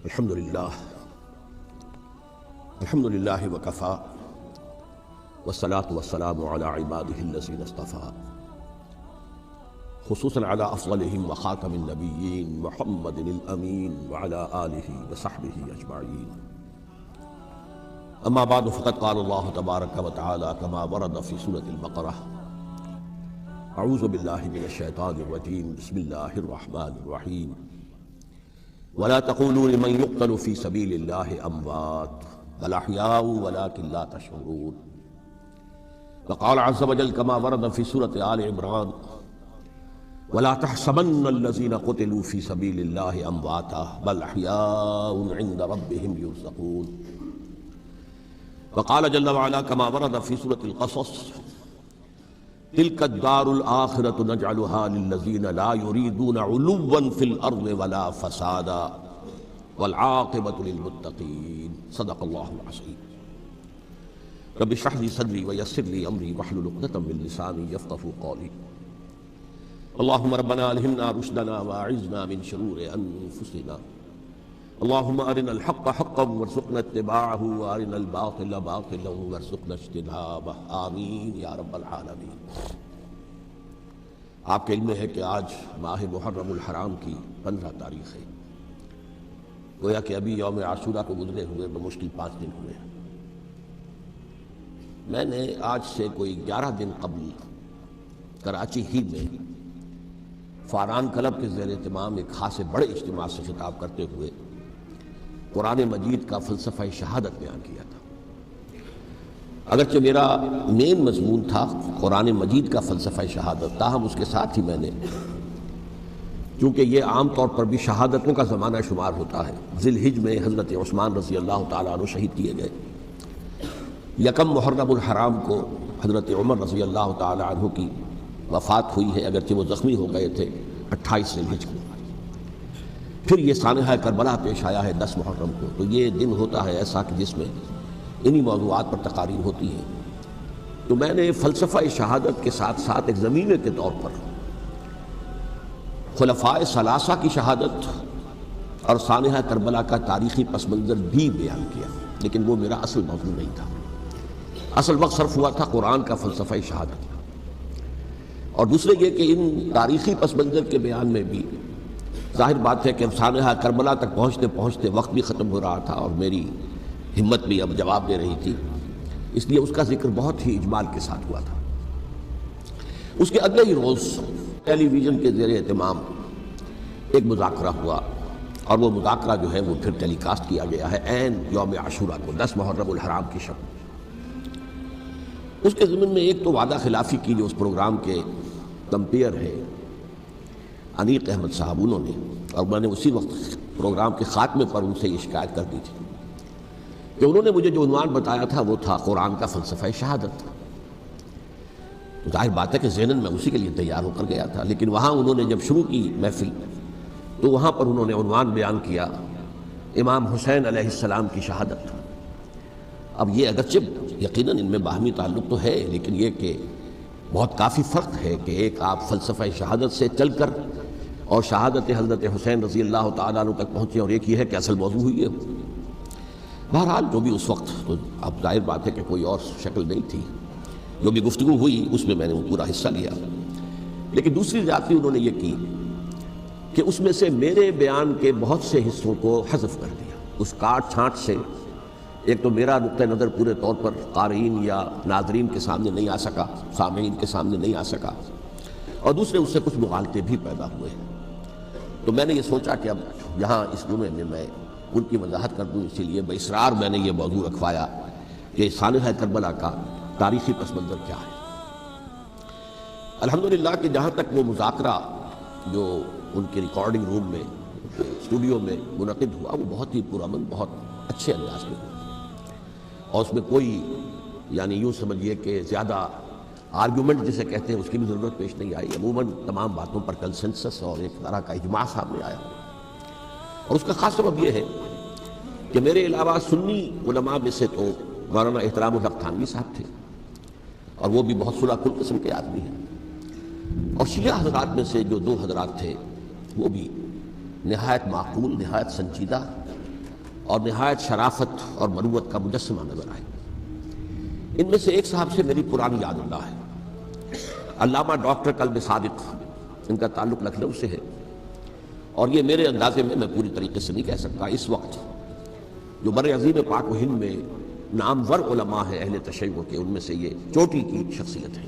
الحمد لله وكفى والصلاة والسلام على عباده الذين اصطفى خصوصا على أفضلهم وخاتم النبيين محمد الأمين وعلى آله وصحبه أجمعين. أما بعد فقد قال الله تبارك وتعالى كما ورد في سورة البقرة: أعوذ بالله من الشيطان الرجيم بسم الله الرحمن الرحيم ولا تقولوا لمن يقتل في سبيل الله أموات بل أحياء ولكن لا تشعرون. وقال عز وجل كما ورد في سورة آل عمران: ولا تحسبن الذين قتلوا في سبيل الله أمواتا بل أحياء عند ربهم يرزقون. وقال جل وعلا كما ورد في سورة القصص: تلك الدار الآخرة نجعلها للذين لا يريدون علوا في الأرض ولا فسادا والعاقبة للمتقين. صدق الله العظيم. رب اشرح لي صدري ويسر لي أمري واحلل عقدة من لساني يفقهوا قولي. اللهم ربنا ألهمنا رشدنا وأعذنا من شرور أنفسنا. اللهم أرنا الحق حقا وارزقنا اتباعه وأرنا الباطل باطلا وارزقنا اجتنابه. آمین یا رب العالمین. آپ کے علم ہے کہ آج ماہ محرم الحرام کی 15 تاریخ ہے. گویا کہ ابھی یوم عاشورہ کو گزرے ہوئے بمشکل 5 دن ہوئے ہیں. میں نے آج سے کوئی 11 دن قبل کراچی ہی میں فاران کلب کے زیر اہتمام ایک خاصے بڑے اجتماع سے خطاب کرتے ہوئے قرآن مجید کا فلسفہ شہادت بیان کیا تھا. اگرچہ میرا مین مضمون تھا قرآن مجید کا فلسفہ شہادت، تاہم اس کے ساتھ ہی میں نے، چونکہ یہ عام طور پر بھی شہادتوں کا زمانہ شمار ہوتا ہے، ذی الحجہ میں حضرت عثمان رضی اللہ تعالیٰ عنہ شہید کیے گئے. یکم محرم الحرام کو حضرت عمر رضی اللہ تعالیٰ عنہ کی وفات ہوئی ہے، اگرچہ وہ زخمی ہو گئے تھے 28 ذی الحجہ کو. پھر یہ سانحہ کربلا پیش آیا ہے 10 محرم کو. تو یہ دن ہوتا ہے ایسا کہ جس میں انہی موضوعات پر تقاریر ہوتی ہیں. تو میں نے فلسفہ شہادت کے ساتھ ساتھ ایک زمینے کے طور پر خلفائے ثلاثہ کی شہادت اور سانحہ کربلا کا تاریخی پس منظر بھی بیان کیا، لیکن وہ میرا اصل موضوع نہیں تھا. اصل وقت صرف ہوا تھا قرآن کا فلسفہ شہادت. اور دوسرے یہ کہ ان تاریخی پس منظر کے بیان میں بھی ظاہر بات ہے کہ سانحہ کربلا تک پہنچتے پہنچتے وقت بھی ختم ہو رہا تھا اور میری ہمت بھی اب جواب دے رہی تھی، اس لیے اس کا ذکر بہت ہی اجمال کے ساتھ ہوا تھا. اس کے اگلے ہی روز ٹیلی ویژن کے زیر اہتمام ایک مذاکرہ ہوا، اور وہ مذاکرہ جو ہے وہ پھر ٹیلی کاسٹ کیا گیا ہے عین یوم عاشورہ کو 10 محرم الحرام کی شب. اس کے ضمن میں ایک تو وعدہ خلافی کی جو اس پروگرام کے کمپیئر ہے انیق احمد صاحب، انہوں نے، اور میں نے اسی وقت پروگرام کے خاتمے پر ان سے یہ شکایت کر دی تھی کہ انہوں نے مجھے جو عنوان بتایا تھا وہ تھا قرآن کا فلسفہ شہادت. تو ظاہر بات ہے کہ ذہناً میں اسی کے لیے تیار ہو کر گیا تھا، لیکن وہاں انہوں نے جب شروع کی محفل تو وہاں پر انہوں نے عنوان بیان کیا امام حسین علیہ السلام کی شہادت. اب یہ اگرچہ یقیناً ان میں باہمی تعلق تو ہے، لیکن یہ کہ بہت کافی فرق ہے کہ ایک آپ فلسفہ شہادت سے چل کر اور شہادت حضرت حسین رضی اللہ تعالیٰ عنہ تک پہنچے، اور ایک یہ ہے کہ اصل موضوع ہوئی ہے. بہرحال جو بھی اس وقت، تو اب ظاہر بات ہے کہ کوئی اور شکل نہیں تھی، جو بھی گفتگو ہوئی اس میں میں نے پورا حصہ لیا. لیکن دوسری زیادتی انہوں نے یہ کی کہ اس میں سے میرے بیان کے بہت سے حصوں کو حذف کر دیا. اس کاٹ چھانٹ سے ایک تو میرا نقطہ نظر پورے طور پر قارئین یا ناظرین کے سامنے نہیں آ سکا، سامعین کے سامنے نہیں آ سکا، اور دوسرے اس سے کچھ مغالطے بھی پیدا ہوئے. تو میں نے یہ سوچا کہ اب یہاں اس جمعے میں ان کی وضاحت کر دوں، اسی لیے باصرار میں نے یہ موضوع رکھوایا کہ سانحہ کربلا کا تاریخی پس منظر کیا ہے. الحمدللہ کہ جہاں تک وہ مذاکرہ جو ان کے ریکارڈنگ روم میں اسٹوڈیو میں منعقد ہوا وہ بہت ہی پرامن، بہت اچھے انداز میں ہوا، اور اس میں کوئی یعنی یوں سمجھیے کہ زیادہ آرگیومنٹ جسے کہتے ہیں اس کی بھی ضرورت پیش نہیں آئی. عموماً تمام باتوں پر کنسنسس اور ایک طرح کا اجماع سامنے آیا. اور اس کا خاص سبب یہ ہے کہ میرے علاوہ سنی علماء میں سے تو مولانا احترام الحق تھانوی صاحب تھے، اور وہ بھی بہت صلح کل قسم کے آدمی ہیں، اور شیعہ حضرات میں سے جو 2 حضرات تھے وہ بھی نہایت معقول، نہایت سنجیدہ اور نہایت شرافت اور مروت کا مجسمہ نظر آئے۔ ان میں سے ایک صاحب سے میری پرانی یاد اللہ ہے، علامہ ڈاکٹر قلب صادق، ان کا تعلق لکھنؤ سے ہے، اور یہ میرے اندازے میں پوری طریقے سے نہیں کہہ سکتا، اس وقت جو بر عظیم پاک و ہند میں نامور علماء ہیں اہل تشیع کے، ان میں سے یہ چوٹی کی شخصیت ہے،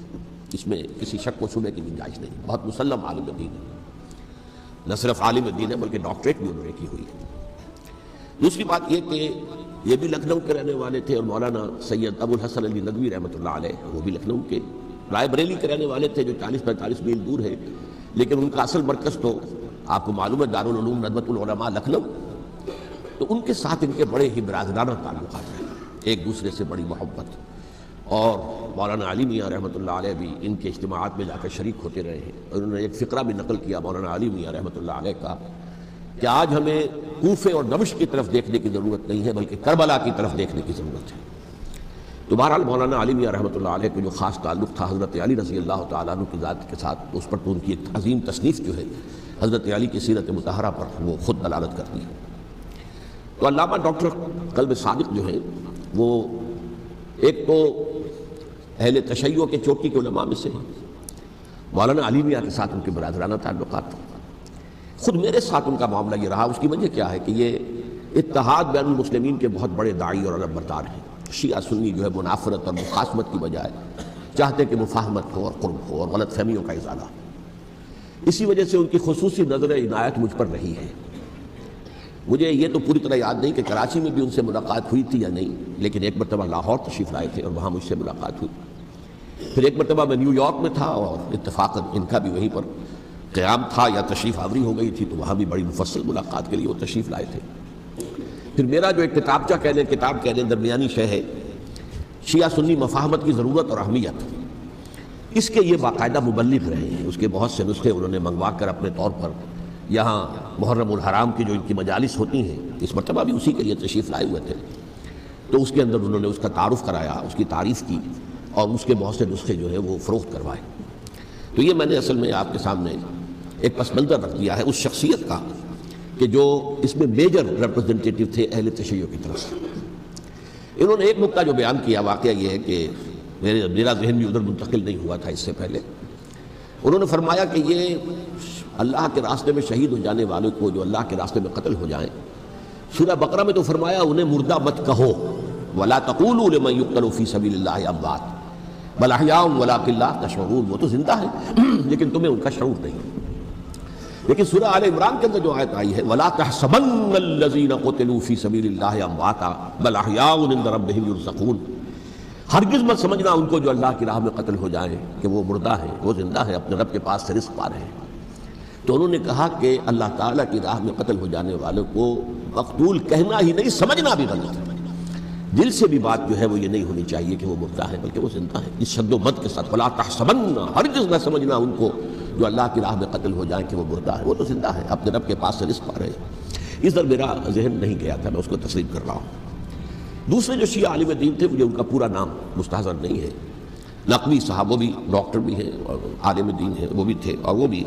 اس میں کسی شک و شبے کی گنجائش نہیں، بہت مسلم عالم دین ہے، نہ صرف عالم دین ہے بلکہ ڈاکٹریٹ بھی انہوں نے کی ہوئی ہے۔ دوسری بات یہ کہ یہ بھی لکھنؤ کے رہنے والے تھے، اور مولانا سید ابو الحسن علی ندوی رحمۃ اللہ علیہ وہ بھی لکھنؤ کے، رائے بریلی کے رہنے والے تھے جو 40-45 میل دور ہے، لیکن ان کا اصل مرکز تو آپ کو معلوم ہے دارالعلوم ندوۃ العلماء لکھنؤ، تو ان کے ساتھ ان کے بڑے ہی برادرانہ تعلقات ہیں، ایک دوسرے سے بڑی محبت، اور مولانا علی میاں رحمۃ اللہ علیہ بھی ان کے اجتماعات میں جا کر شریک ہوتے رہے ہیں، اور انہوں نے ایک فقرہ بھی نقل کیا مولانا علی میاں رحمۃ اللہ علیہ کا کہ آج ہمیں کوفے اور دمشق کی طرف دیکھنے کی ضرورت نہیں ہے بلکہ کربلا کی طرف دیکھنے کی ضرورت ہے۔ تو بہرحال مولانا علی میاں رحمۃ اللہ علیہ کو جو خاص تعلق تھا حضرت علی رضی اللہ تعالیٰ عنہ کی ذات کے ساتھ، اس پر تو ان کی ایک عظیم تصنیف جو ہے حضرت علی کی سیرت مطہرہ پر وہ خود دلالت کرتی ہے۔ تو علامہ ڈاکٹر قلب صادق جو ہیں وہ ایک تو اہل تشیع کے چوٹی کے علماء میں سے ہیں، مولانا علی میاں کے ساتھ ان کے برادرانہ تعلقات، خود میرے ساتھ ان کا معاملہ یہ رہا۔ اس کی وجہ کیا ہے کہ یہ اتحاد بین المسلمین کے بہت بڑے داعی اور علم بردار ہیں۔ شیعہ سنی جو ہے منافرت اور مخاصمت کی بجائے چاہتے کہ مفاہمت ہو اور قرب ہو اور غلط فہمیوں کا ازالہ، اسی وجہ سے ان کی خصوصی نظر عنایت مجھ پر رہی ہے۔ مجھے یہ تو پوری طرح یاد نہیں کہ کراچی میں بھی ان سے ملاقات ہوئی تھی یا نہیں، لیکن ایک مرتبہ لاہور تشریف لائے تھے اور وہاں مجھ سے ملاقات ہوئی، پھر ایک مرتبہ میں نیو یارک میں تھا اور اتفاقاً ان کا بھی وہیں پر قیام تھا یا تشریف آوری ہو گئی تھی، تو وہاں بھی بڑی مفصل ملاقات کے لیے وہ تشریف لائے تھے۔ پھر میرا جو ایک کتاب کہنے درمیانی شے ہے، شیعہ سنی مفاہمت کی ضرورت اور اہمیت، اس کے یہ باقاعدہ مبلغ رہے ہیں، اس کے بہت سے نسخے انہوں نے منگوا کر اپنے طور پر یہاں محرم الحرام کی جو ان کی مجالس ہوتی ہیں، اس مرتبہ بھی اسی کے لیے تشریف لائے ہوئے تھے، تو اس کے اندر انہوں نے اس کا تعارف کرایا، اس کی تعریف کی، اور اس کے بہت سے نسخے جو ہے وہ فروخت کروائے۔ تو یہ میں نے اصل میں آپ کے سامنے ایک پس منظر رکھ دیا ہے اس شخصیت کا کہ جو اس میں میجر ریپرزنٹیٹیو تھے اہل تشیع کی طرف سے۔ انہوں نے ایک نکتہ جو بیان کیا، واقعہ یہ ہے کہ میرا ذہن بھی ادھر منتقل نہیں ہوا تھا اس سے پہلے، انہوں نے فرمایا کہ یہ اللہ کے راستے میں شہید ہو جانے والوں کو جو اللہ کے راستے میں قتل ہو جائیں، سورہ بقرہ میں تو فرمایا انہیں مردہ مت کہو، وَلَا تَقُولُوا لِمَن يُقْتَلُ فِي سَبِيلِ اللَّهِ أَمْوَاتٌ بَلْ أَحْيَاءٌ وَلَٰكِن لَّا تَشْعُرُونَ، وہ تو زندہ ہیں لیکن تمہیں ان کا شعور نہیں۔ لیکن سورہ آل عمران کے اندر جو آیت آئی ہے وَلَا تَحْسَبَنَّ الَّذِينَ قُتِلُوا فِي سَبِيلِ اللَّهِ أَمْوَاتًا بَلْ أَحْيَاءٌ عِندَ رَبِّهِمْ يُرْزَقُونَ، ہرگز مت سمجھنا ان کو جو اللہ کی راہ میں قتل ہو جائیں کہ وہ مردہ ہیں، وہ زندہ ہیں، اپنے رب کے پاس سے رزق پا رہے ہیں۔ تو انہوں نے کہا کہ اللہ تعالیٰ کی راہ میں قتل ہو جانے والوں کو مقتول کہنا ہی نہیں، سمجھنا بھی غلط ہے۔ دل سے بھی بات جو ہے وہ یہ نہیں ہونی چاہیے کہ وہ مردہ ہے، بلکہ وہ زندہ ہے، اس شد و مد کے ساتھ، وَلَا تَحْسَبَنَّ، ہرگز نہ سمجھنا ان کو جو اللہ کی راہ میں قتل ہو جائیں کہ وہ مردہ ہے، وہ تو زندہ ہے، اپنے رب کے پاس سے رزق پا رہے ہیں۔ اس در میرا ذہن نہیں گیا تھا، میں اس کو تسلیم کر رہا ہوں۔ دوسرے جو شیعہ عالم دین تھے، مجھے ان کا پورا نام مستحضر نہیں ہے، نقوی صاحب، وہ بھی ڈاکٹر بھی ہیں اور عالم دین ہیں، وہ بھی تھے، اور وہ بھی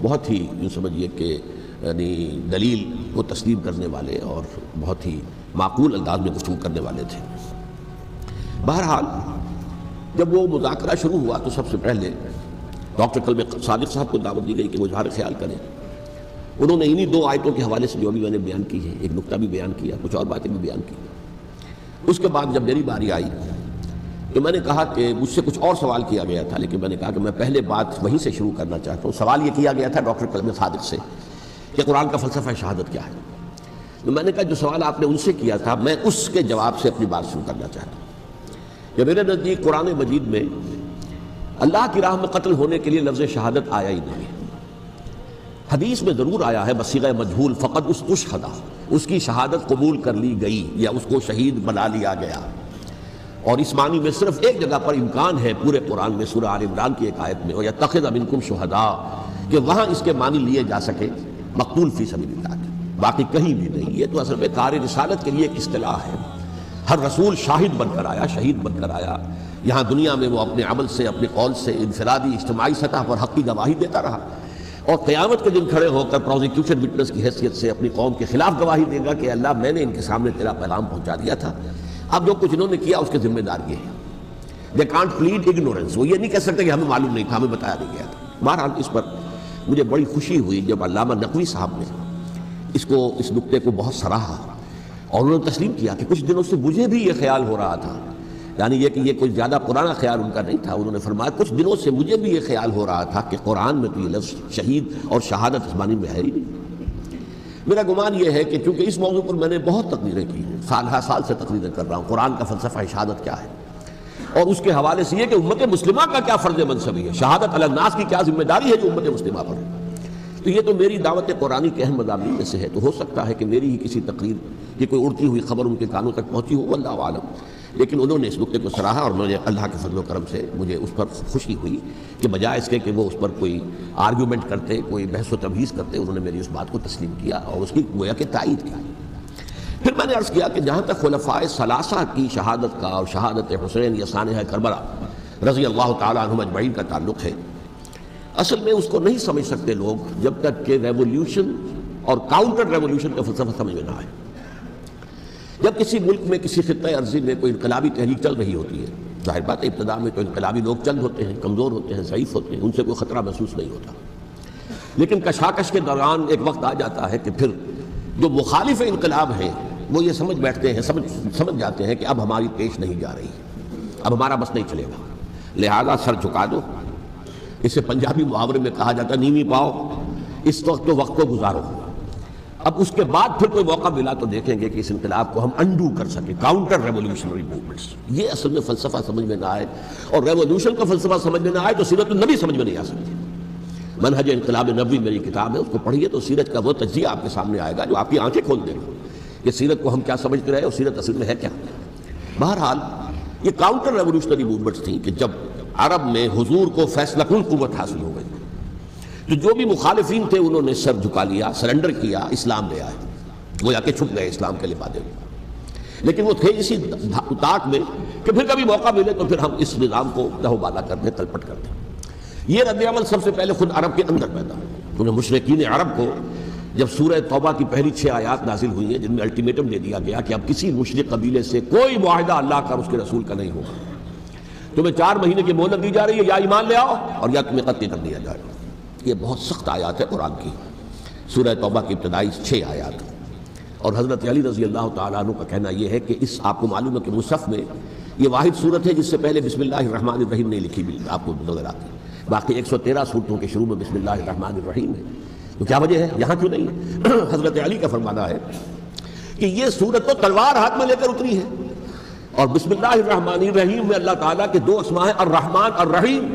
بہت ہی یوں سمجھیے کہ یعنی دلیل کو تسلیم کرنے والے اور بہت ہی معقول انداز میں گفتگو کرنے والے تھے۔ بہرحال جب وہ مذاکرہ شروع ہوا تو سب سے پہلے ڈاکٹر قلب صادق صاحب کو دعوت دی گئی کہ وہ اظہار خیال کریں۔ انہوں نے انہی 2 آیتوں کے حوالے سے جو ابھی میں نے بیان کی ہے، ایک نکتہ بھی بیان کیا، کچھ اور باتیں بھی بیان کی۔ اس کے بعد جب میری باری آئی تو میں نے کہا کہ مجھ سے کچھ اور سوال کیا گیا تھا، لیکن میں نے کہا کہ میں پہلے بات وہیں سے شروع کرنا چاہتا ہوں۔ سوال یہ کیا گیا تھا ڈاکٹر قلب صادق سے کہ قرآن کا فلسفہ شہادت کیا ہے، تو میں نے کہا جو سوال آپ نے ان سے کیا تھا میں اس کے جواب سے اپنی بات شروع کرنا چاہتا ہوں کہ میرے نزدیک قرآن مجید میں اللہ کی راہ میں قتل ہونے کے لیے لفظ شہادت آیا ہی نہیں ہے۔ حدیث میں ضرور آیا ہے بصیغہ مجہول، فقط استشہد، اس کی شہادت قبول کر لی گئی یا اس کو شہید بنا لیا گیا، اور اس معنی میں صرف ایک جگہ پر امکان ہے پورے قرآن میں، سورہ آل عمران کی ایک آیت میں، وَيَتَّخِذَ مِنکُمْ شُہَدَاءَ، کہ وہاں اس کے معنی لیے جا سکے مقتول فی سبیل اللہ، باقی کہیں بھی نہیں۔ یہ تو اصل میں کار رسالت کے لیے ایک اصطلاح ہے، ہر رسول شاہد بن کر آیا، شہید بن کر آیا، یہاں دنیا میں وہ اپنے عمل سے، اپنے قول سے انفرادی اجتماعی سطح پر حق کی گواہی دیتا رہا، اور قیامت کے دن کھڑے ہو کر پروزیکیوشن وٹنس کی حیثیت سے اپنی قوم کے خلاف گواہی دے گا کہ اللہ میں نے ان کے سامنے تیرا پیغام پہنچا دیا تھا، اب جو کچھ انہوں نے کیا اس کے ذمہ دار یہ ہے۔ دے کانٹ پلیڈ اگنورنس، وہ یہ نہیں کہہ سکتے کہ ہمیں معلوم نہیں تھا، ہمیں بتایا نہیں گیا تھا۔ بہرحال اس پر مجھے بڑی خوشی ہوئی جب علامہ نقوی صاحب نے اس نقطے کو بہت سراہا اور انہوں نے تسلیم کیا کہ کچھ دنوں سے مجھے بھی یہ خیال ہو رہا تھا، یعنی یہ کہ یہ کوئی زیادہ پرانا خیال ان کا نہیں تھا۔ انہوں نے فرمایا کچھ دنوں سے مجھے بھی یہ خیال ہو رہا تھا کہ قرآن میں تو یہ لفظ شہید اور شہادت اس معنی میں ہے ہی نہیں۔ میرا گمان یہ ہے کہ چونکہ اس موضوع پر میں نے بہت تقریریں کی ہیں، سال ہر سال سے تقریریں کر رہا ہوں، قرآن کا فلسفہ شہادت کیا ہے، اور اس کے حوالے سے یہ کہ امت مسلمہ کا کیا فرض منصبی ہے، شہادت علی الناس کی کیا ذمہ داری ہے جو امت مسلمہ پر ہے۔ تو یہ تو میری دعوت قرآنی کے اہم مضامین میں سے ہے، تو ہو سکتا ہے کہ میری ہی کسی تقریر کی کوئی اڑتی ہوئی خبر ان کے کانوں تک پہنچی ہو، واللہ عالم، لیکن انہوں نے اس نقطے کو سراہا اور مجھے اللہ کے فضل و کرم سے مجھے اس پر خوشی ہوئی کہ بجائے اس کے کہ وہ اس پر کوئی آرگیومنٹ کرتے، کوئی بحث و تبحیث کرتے، انہوں نے میری اس بات کو تسلیم کیا اور اس کی گویا کہ تائید کی۔ پھر میں نے عرض کیا کہ جہاں تک خلفائے ثلاثہ کی شہادت کا اور شہادت حسین یا سانحہ کربلا رضی اللہ تعالیٰ عنہم اجمعین کا تعلق ہے، اصل میں اس کو نہیں سمجھ سکتے لوگ جب تک کہ ریولیوشن اور کاؤنٹر ریولیوشن کا فلسفہ سمجھ میں نہ آئے۔ جب کسی ملک میں کسی خطہ ارضی میں کوئی انقلابی تحریک چل رہی ہوتی ہے، ظاہر بات ہے ابتدا میں تو انقلابی لوگ چند ہوتے ہیں، کمزور ہوتے ہیں، ضعیف ہوتے ہیں، ان سے کوئی خطرہ محسوس نہیں ہوتا، لیکن کشاکش کے دوران ایک وقت آ جاتا ہے کہ پھر جو مخالف انقلاب ہیں وہ یہ سمجھ بیٹھتے ہیں، سمجھ جاتے ہیں کہ اب ہماری پیش نہیں جا رہی، اب ہمارا بس نہیں چلے گا، لہذا سر جھکا دو۔ اسے پنجابی محاورے میں کہا جاتا ہے نیوی پاؤ، اس وقت تو وقت کو گزارو۔ اب اس کے بعد پھر کوئی موقع ملا تو دیکھیں گے کہ اس انقلاب کو ہم انڈو کر سکیں، کاؤنٹر ریولیوشنری موومنٹس۔ یہ اصل میں فلسفہ سمجھ میں نہ آئے اور ریولیوشن کا فلسفہ سمجھ میں نہ آئے تو سیرت النبی سمجھ میں نہیں آ سکتی۔ منہج انقلاب نبوی میری کتاب ہے، اس کو پڑھیے تو سیرت کا وہ تجزیہ آپ کے سامنے آئے گا جو آپ کی آنکھیں کھول دے گا کہ سیرت کو ہم کیا سمجھتے رہے اور سیرت اصل میں ہے کیا۔ بہرحال یہ کاؤنٹر ریولیوشنری موومنٹس تھیں کہ جب عرب میں حضور کو فیصلہ کن قوت حاصل ہو گئی تو جو بھی مخالفین تھے انہوں نے سر جھکا لیا، سرنڈر کیا، اسلام لے آئے، وہ جا کے چھپ گئے اسلام کے لبادے میں۔ لیکن وہ تھے اسی طاق میں کہ پھر کبھی موقع ملے تو پھر ہم اس نظام کو لہو بالا کر دیں، تلپٹ کر دیں۔ یہ رد عمل سب سے پہلے خود عرب کے اندر پیدا ہوا، کیونکہ مشرکین عرب کو جب سورہ توبہ کی پہلی 6 آیات نازل ہوئی ہیں جن میں الٹیمیٹم دے دیا گیا کہ اب کسی مشرک قبیلے سے کوئی معاہدہ اللہ کا اور اس کے رسول کا نہیں ہوگا، تمہیں 4 مہینے کی مہلت دی جا رہی ہے، یا ایمان لے آؤ اور یا تمہیں قتل کر دیا جائے گا۔ یہ بہت سخت آیات ہے قرآن کی، سورہ توبہ کی ابتدائی 6 آیات، اور حضرت علی رضی اللہ تعالیٰ عنہ کا کہنا یہ ہے کہ اس آپ کو معلوم ہے کہ مصحف میں یہ واحد صورت ہے جس سے پہلے بسم اللہ الرحمن الرحیم نہیں لکھی بھی آپ کو نظر آتی ہے، باقی 113 صورتوں کے شروع میں بسم اللہ الرحمن الرحیم ہے۔ تو کیا وجہ ہے یہاں کیوں نہیں ہے؟ حضرت علی کا فرمانا ہے کہ یہ صورت تو تلوار ہاتھ میں لے کر اتری ہے، اور بسم اللہ الرحمن الرحیم میں اللہ تعالیٰ کے 2 اسماء ہیں، الرحمن الرحیم،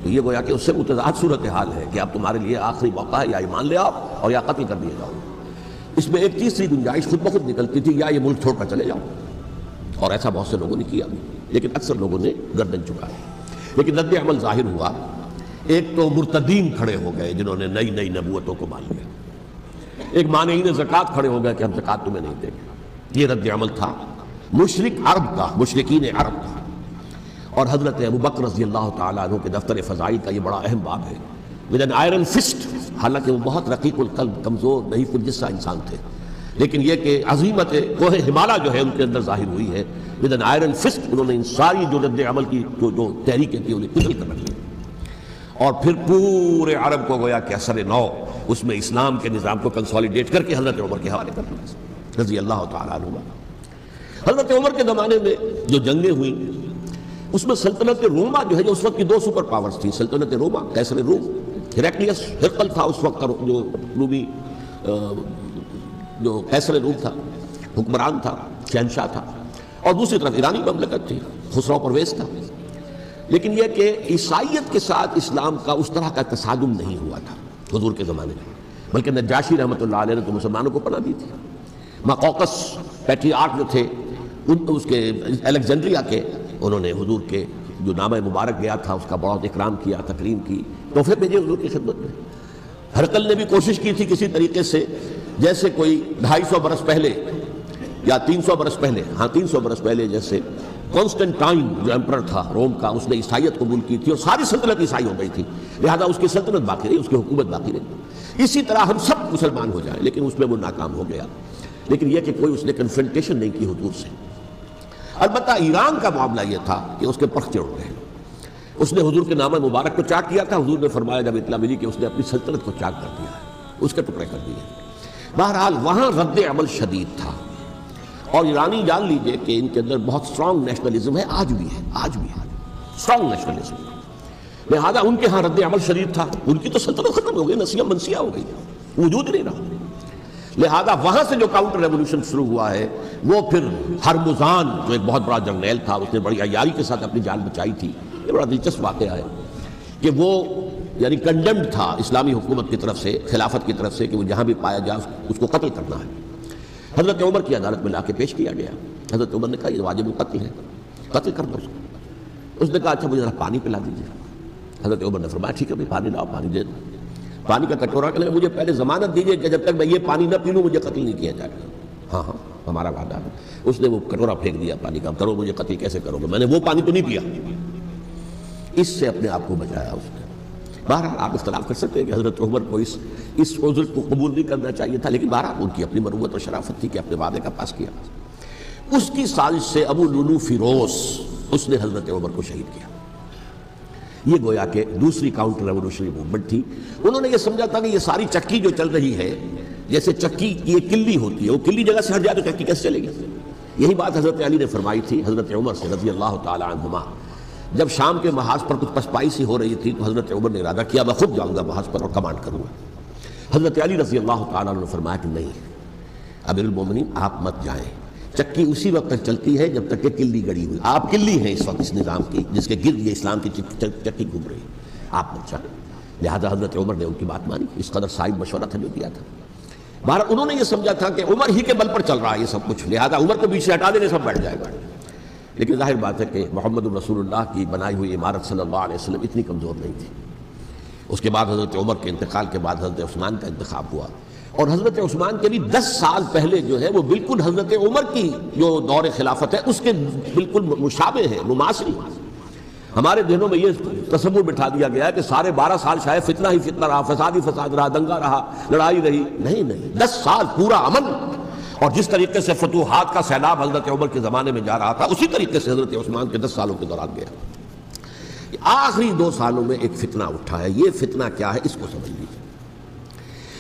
تو یہ گویا کہ اس سے متضاد صورتحال ہے کہ اب تمہارے لیے آخری موقع ہے، یا ایمان لے آؤ اور یا قتل کر دیے جاؤ۔ اس میں ایک تیسری گنجائش خود بخود نکلتی تھی، یا یہ ملک چھوڑ کر چلے جاؤ، اور ایسا بہت سے لوگوں نے کیا، لیکن اکثر لوگوں نے گردن چکائی۔ لیکن رد عمل ظاہر ہوا، ایک تو مرتدین کھڑے ہو گئے جنہوں نے نئی نئی نبوتوں کو مان لیا، ایک مانعین زکوٰۃ کھڑے ہو گئے کہ ہم زکوٰۃ تمہیں نہیں دیں گے، یہ رد عمل تھا مشرک عرب کا، مشرکین عرب کا۔ اور حضرت ابو بکر رضی اللہ تعالیٰ عنہ کے دفتر فضائل کا یہ بڑا اہم باب ہے، ود این آئرن فسٹ، حالانکہ وہ بہت رقیق القلب، کمزور ضعیف الجسہ انسان تھے، لیکن یہ کہ عظیمت کوہ ہمالیہ جو ہے ان کے اندر ظاہر ہوئی ہے، ود این آئرن فسٹ انہوں نے ان ساری جو رد عمل کی جو تحریکیں تھیں انہیں کچل کر رکھی، اور پھر پورے عرب کو گویا کہ اثر نو اس میں اسلام کے نظام کو کنسولیڈیٹ کر کے حضرت عمر کے حوالے کر دیا رضی اللہ تعالیٰ عنہ۔ حضرت عمر کے زمانے میں جو جنگیں ہوئیں اس میں سلطنت روما جو ہے، جو اس وقت کی 2 سپر پاورز تھیں، سلطنت روما قیصر روم، ہیراکلیس ہرقل تھا اس وقت کا جو رومی جو قیصر روم تھا، حکمران تھا، شہنشاہ تھا، اور دوسری طرف ایرانی مملکت تھی، خسرو پرویز تھا۔ لیکن یہ کہ عیسائیت کے ساتھ اسلام کا اس طرح کا تصادم نہیں ہوا تھا حضور کے زمانے میں، بلکہ نجاشی رحمۃ اللہ علیہ نے تو مسلمانوں کو پناہ دی تھی۔ مقوقس پیٹریارک جو تھے اس کے الیگزینڈریا کے، انہوں نے حضور کے جو نامہ مبارک گیا تھا اس کا بہت اکرام کیا، تکریم کی، تحفے بھیجے حضور کی خدمت میں۔ ہرقل نے بھی کوشش کی تھی کسی طریقے سے، جیسے کوئی 250 برس پہلے یا 300 برس پہلے، 300 برس پہلے جیسے کانسٹنٹائن جو ایمپرر تھا روم کا، اس نے عیسائیت قبول کی تھی اور ساری سلطنت عیسائی ہو گئی تھی، لہذا اس کی سلطنت باقی رہی، اس کی حکومت باقی رہی۔ اسی طرح ہم سب مسلمان ہو جائیں، لیکن اس میں وہ ناکام ہو گیا۔ لیکن یہ کہ کوئی اس نے کنفرنٹیشن نہیں کی حضور سے۔ البتہ ایران کا معاملہ یہ تھا کہ اس کے پرخچے اڑ گئے، اس نے حضور کے نامہ مبارک کو چاک کیا تھا، حضور نے فرمایا جب اطلاع ملی کہ اس نے اپنی سلطنت کو چاک کر دیا ہے، اس کے ٹکڑے کر دیے۔ بہرحال وہاں رد عمل شدید تھا، اور ایرانی جان لیجئے کہ ان کے اندر بہت اسٹرانگ نیشنلزم ہے، آج بھی ہے اسٹرانگ نیشنلزم، لہذا ان کے ہاں رد عمل شدید تھا۔ ان کی تو سلطنت ختم ہو گئی، نسیہ منسیہ ہو گئی، وجود نہیں رہا۔ لہذا وہاں سے جو کاؤنٹر ریولوشن شروع ہوا ہے وہ پھر ہرمزان جو ایک بہت بڑا جرنیل تھا، اس نے بڑی عیاری کے ساتھ اپنی جان بچائی تھی۔ یہ بڑا دلچسپ واقعہ ہے کہ وہ یعنی کنڈیمڈ تھا اسلامی حکومت کی طرف سے، خلافت کی طرف سے، کہ وہ جہاں بھی پایا جائے اس کو قتل کرنا ہے۔ حضرت عمر کی عدالت میں لا کے پیش کیا گیا، حضرت عمر نے کہا یہ واجب القتل ہے، قتل کر دو اس کو۔ اس نے کہا اچھا مجھے ذرا پانی پلا دیجیے۔ حضرت عمر نے فرمایا ٹھیک ہے بھائی پانی لاؤ، پانی دے دو۔ پانی کا کٹورا کہ مجھے پہلے ضمانت دیجیے کہ جب تک میں یہ پانی نہ پی لوں مجھے قتل نہیں کیا جائے گا۔ ہاں ہمارا وعدہ ہے۔ اس نے وہ کٹورا پھینک دیا پانی کا، کرو مجھے قتل کیسے کرو گے، میں نے وہ پانی تو نہیں پیا۔ اس سے اپنے آپ کو بچایا اس نے۔ بہرحال آپ اختلاف کر سکتے ہیں کہ حضرت عمر کو اس عذر کو قبول نہیں کرنا چاہیے تھا، لیکن بہرحال ان کی اپنی مروت اور شرافت تھی کہ اپنے وعدے کا پاس کیا۔ اس کی سازش سے ابو لولو فیروز اس نے حضرت عمر کو شہید کیا۔ یہ گویا کہ دوسری کاؤنٹر ریولوشنری موومنٹ تھی۔ انہوں نے یہ سمجھا تھا کہ یہ ساری چکی جو چل رہی ہے، جیسے چکی کی ایک کلی ہوتی ہے، وہ کلی جگہ سے ہٹ جائے تو چکی کیسے چلے گی؟ یہی بات حضرت علی نے فرمائی تھی حضرت عمر سے رضی اللہ تعالی عنہما۔ جب شام کے محاذ پر کچھ پسپائی سی ہو رہی تھی تو حضرت عمر نے ارادہ کیا میں خود جاؤں گا محاذ پر اور کمانڈ کروں گا۔ حضرت علی رضی اللہ تعالیٰ عنہ نے فرمایا کہ نہیں امیر المومنین آپ مت جائیں، چکی اسی وقت تک چلتی ہے جب تک کہ کلی گڑی ہوئی، آپ کلی ہیں اس وقت اس نظام کی جس کے گرد یہ اسلام کی چکی گھوم رہی ہے، آپ مت جائیں۔ لہذا حضرت عمر نے ان کی بات مانی، اس قدر صائب مشورہ تھا جو دیا تھا۔ بہرحال انہوں نے یہ سمجھا تھا کہ عمر ہی کے بل پر چل رہا ہے یہ سب کچھ، لہذا عمر کو پیچھے ہٹا دینے سب بیٹھ جائے گا۔ لیکن ظاہر بات ہے کہ محمد رسول اللہ کی بنائی ہوئی عمارت صلی اللہ علیہ وسلم اتنی کمزور نہیں تھی۔ اس کے بعد حضرت عمر کے انتقال کے بعد حضرت عثمان کا انتخاب ہوا، اور حضرت عثمان کے بھی 10 سال پہلے جو ہے وہ بالکل حضرت عمر کی جو دور خلافت ہے اس کے بالکل مشابہ ہے، مماثل۔ ہمارے ذہنوں میں یہ تصور بٹھا دیا گیا ہے کہ سارے 12 سال شاید فتنہ ہی فتنہ رہا، فساد ہی فساد رہا، دنگا رہا، لڑائی رہی۔ نہیں 10 سال پورا امن، اور جس طریقے سے فتوحات کا سیلاب حضرت عمر کے زمانے میں جا رہا تھا اسی طریقے سے حضرت عثمان کے 10 سالوں کے دوران گیا۔ آخری 2 سالوں میں ایک فتنہ اٹھا ہے، یہ فتنہ کیا ہے اس کو سمجھ لیجیے۔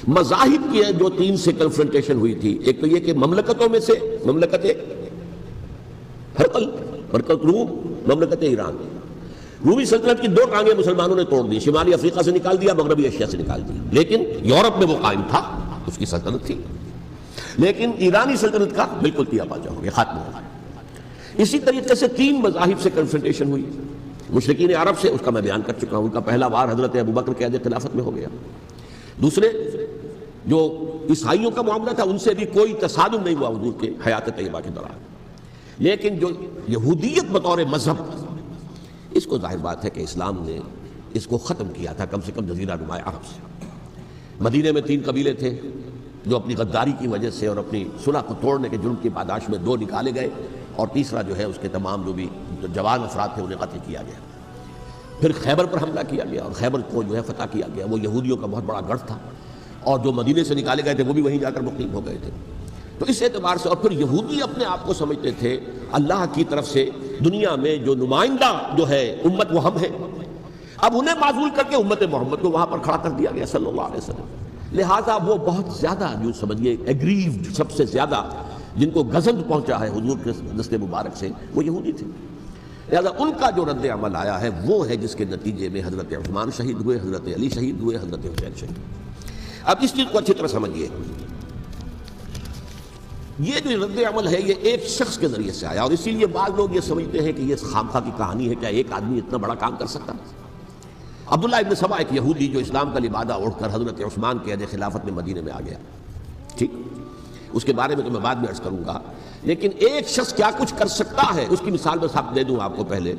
مذاہب کی جو 3 سے کنفرنٹیشن ہوئی تھی، ایک تو یہ کہ مملکتوں میں سے مملکت ہرقل روم، مملکت ایران، رومی سلطنت کی 2 ٹانگیں مسلمانوں نے توڑ دی، شمالی افریقہ سے نکال دیا، مغربی ایشیا سے نکال دیا، لیکن یورپ میں وہ قائم تھا، اس کی سلطنت تھی، لیکن ایرانی سلطنت کا بالکل تیا پاچا ہو گیا، ختم ہو گیا۔ اسی طریقے سے 3 مذاہب سے کنفرنٹیشن ہوئی، مشرکین عرب سے، اس کا میں بیان کر چکا ہوں، ان کا پہلا وار حضرت ابوبکر کے عہد خلافت میں ہو گیا۔ دوسرے جو عیسائیوں کا معاملہ تھا ان سے بھی کوئی تصادم نہیں ہوا حضور کے حیات طیبہ کے دوران، لیکن جو یہودیت بطور مذہب، اس کو ظاہر بات ہے کہ اسلام نے اس کو ختم کیا تھا کم سے کم جزیرہ نما عرب سے۔ مدینے میں 3 قبیلے تھے جو اپنی غداری کی وجہ سے اور اپنی صلح کو توڑنے کے جرم کی پاداش میں 2 نکالے گئے، اور تیسرا جو ہے اس کے تمام جو بھی جوان افراد تھے انہیں قتل کیا گیا۔ پھر خیبر پر حملہ کیا گیا اور خیبر کو جو ہے فتح کیا گیا، وہ یہودیوں کا بہت بڑا گڑھ تھا، اور جو مدینے سے نکالے گئے تھے وہ بھی وہیں جا کر مقیم ہو گئے تھے۔ تو اس اعتبار سے، اور پھر یہودی اپنے آپ کو سمجھتے تھے اللہ کی طرف سے دنیا میں جو نمائندہ جو ہے امت وہ ہم ہیں، اب انہیں معزول کر کے امت محمد کو وہاں پر کھڑا کر دیا گیا صلی اللہ علیہ وسلم۔ لہٰذا وہ بہت زیادہ جو سمجھیے ایگریوڈ، سب سے زیادہ جن کو گزند پہنچا ہے حضور کے دست مبارک سے، وہ یہودی تھے۔ لہٰذا ان کا جو رد عمل آیا ہے وہ ہے جس کے نتیجے میں حضرت عثمان شہید ہوئے، حضرت علی شہید ہوئے، حضرت حسین شہید ہوئے۔ اب اس چیز کو اچھی طرح سمجھیے، یہ جو رد عمل ہے یہ ایک شخص کے ذریعے سے آیا، اور اسی لیے بعض لوگ یہ سمجھتے ہیں کہ یہ خامخواہ کی کہانی ہے، کیا ایک آدمی اتنا بڑا کام کر سکتا؟ عبداللہ ابن سبا ایک یہودی جو اسلام کا لبادہ اوڑھ کر حضرت عثمان کے عہد خلافت میں مدینے میں آ گیا، ٹھیک، اس کے بارے میں تو میں بعد میں عرض کروں گا، لیکن ایک شخص کیا کچھ کر سکتا ہے اس کی مثال میں صاحب دے دوں آپ کو۔ پہلے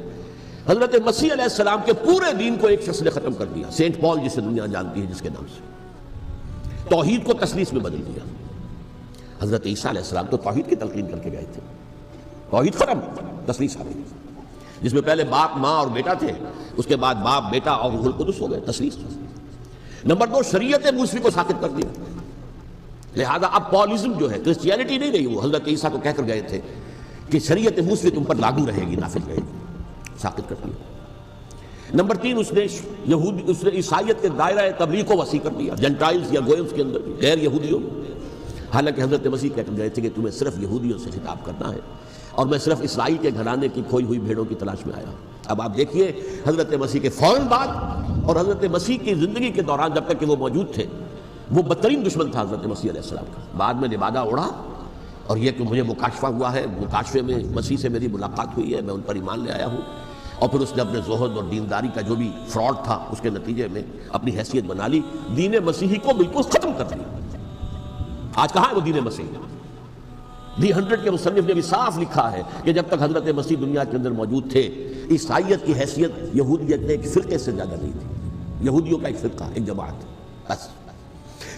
حضرت مسیح علیہ السلام کے پورے دین کو ایک شخص نے ختم کر دیا، سینٹ پال جسے دنیا جانتی ہے جس کے نام سے، توحید کو تثلیث میں بدل دیا۔ حضرت عیسیٰ علیہ السلام تو توحید کی تلقین کر کے گئے تھے، توحید ختم، تثلیث آ گئی، جس میں پہلے باپ ماں اور بیٹا تھے، اس کے بعد باپ بیٹا اور روح القدس ہو گئے، تثلیث۔ نمبر 2 شریعت موسوی کو ساقط کر دیا، لہذا اب پالزم جو ہے کرسچینٹی نہیں رہی، وہ حضرت عیسیٰ کو کہہ کر گئے تھے کہ شریعت موسوی تم پر لاگو رہے گی، نافذ رہے گی، ساقط کر دیا۔ نمبر 3 اس نے عیسائیت کے دائرہ تبلیغ کو وسیع کر دیا، جنٹائلز یا گوئلز کے اندر غیر یہودیوں، حالانکہ حضرت مسیح کہہ کر گئے تھے کہ تمہیں صرف یہودیوں سے خطاب کرنا ہے اور میں صرف اسرائیل کے گھرانے کی کھوئی ہوئی بھیڑوں کی تلاش میں آیا ہوں۔ اب آپ دیکھیے حضرت مسیح کے فوراً بعد اور حضرت مسیح کی زندگی کے دوران جب تک کہ وہ موجود تھے، وہ بدترین دشمن تھا حضرت مسیح علیہ السلام کا۔ بعد میں لبادہ اڑا اور یہ کہ مجھے مکاشفہ ہوا ہے، مکاشفے میں مسیح سے میری ملاقات ہوئی ہے، میں ان پر ایمان لے آیا ہوں، اور پھر اس نے اپنے زہد اور دینداری کا جو بھی فراڈ تھا اس کے نتیجے میں اپنی حیثیت بنا لی، دین مسیحی کو بالکل ختم کر دیا۔ آج کہاں ہے وہ دین مسیحی؟ دی 100 کے مصنف نے بھی صاف لکھا ہے کہ جب تک حضرت مسیح دنیا کے اندر موجود تھے، عیسائیت کی حیثیت یہودیت کے ایک فرقے سے زیادہ نہیں تھی، یہودیوں کا ایک فرقہ، ایک جماعت، بس۔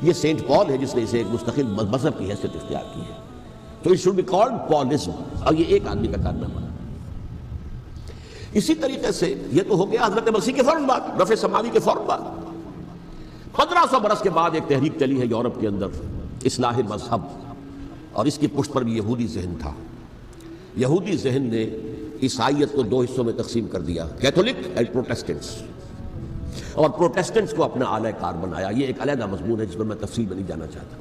یہ سینٹ پال ہے جس نے اسے ایک مستقل مذہب کی حیثیت اختیار کی ہے، تو it should be called Paulism، اور یہ ایک آدمی کا کارنامہ ہے۔ اسی طریقے سے یہ تو ہو گیا حضرت مسیح کے فوراً بعد، رفع سماوی کے فوراً بعد۔ 1500 برس کے بعد ایک تحریک چلی ہے یورپ کے اندر، اصلاح مذہب، اور اس کی پشت پر بھی یہودی ذہن تھا۔ یہودی ذہن نے عیسائیت کو 2 حصوں میں تقسیم کر دیا، کیتھولک اینڈ پروٹیسٹنٹس، اور پروٹیسٹنٹس کو اپنا اعلی کار بنایا۔ یہ ایک علیحدہ مضمون ہے جس پر میں تفصیل میں نہیں جانا چاہتا،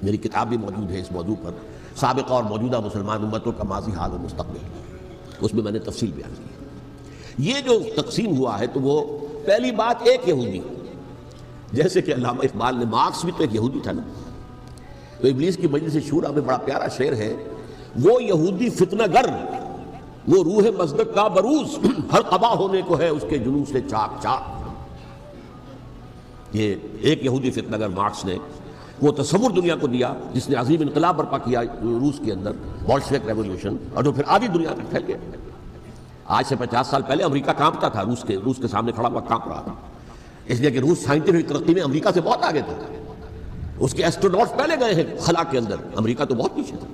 میری کتاب بھی موجود ہے اس موضوع پر، سابقہ اور موجودہ مسلمان امتوں کا ماضی، حال اور مستقبل، اس میں میں نے تفصیل بیان کی ہے۔ یہ جو تقسیم ہوا ہے تو وہ پہلی بات ایک یہودی، جیسے کہ علامہ اقبال نے، مارکس بھی تو ایک یہودی تھا نا، تو ابلیس کی مجلس شورا میں بڑا پیارا شعر ہے، وہ یہودی فتنہ گر، وہ روح مصدق کا بروز، ہر قبا ہونے کو ہے اس کے جنون سے چاک چاک۔ یہ ایک یہودی فتنہ گر مارکس نے وہ تصور دنیا کو دیا جس نے عظیم انقلاب برپا کیا روس کے اندر، بولشوک ریولوشن، اور جو پھر آدھی دنیا تک پھیل گیا۔ آج سے 50 سال پہلے امریکہ کانپتا تھا، روس کے سامنے کھڑا ہوا کانپ رہا تھا، اس لیے کہ روس سائنٹیفک ترقی میں امریکہ سے بہت آگے تھا، اس کے ایسٹروناٹس پہلے گئے ہیں خلا کے اندر، امریکہ تو بہت پیچھے تھا۔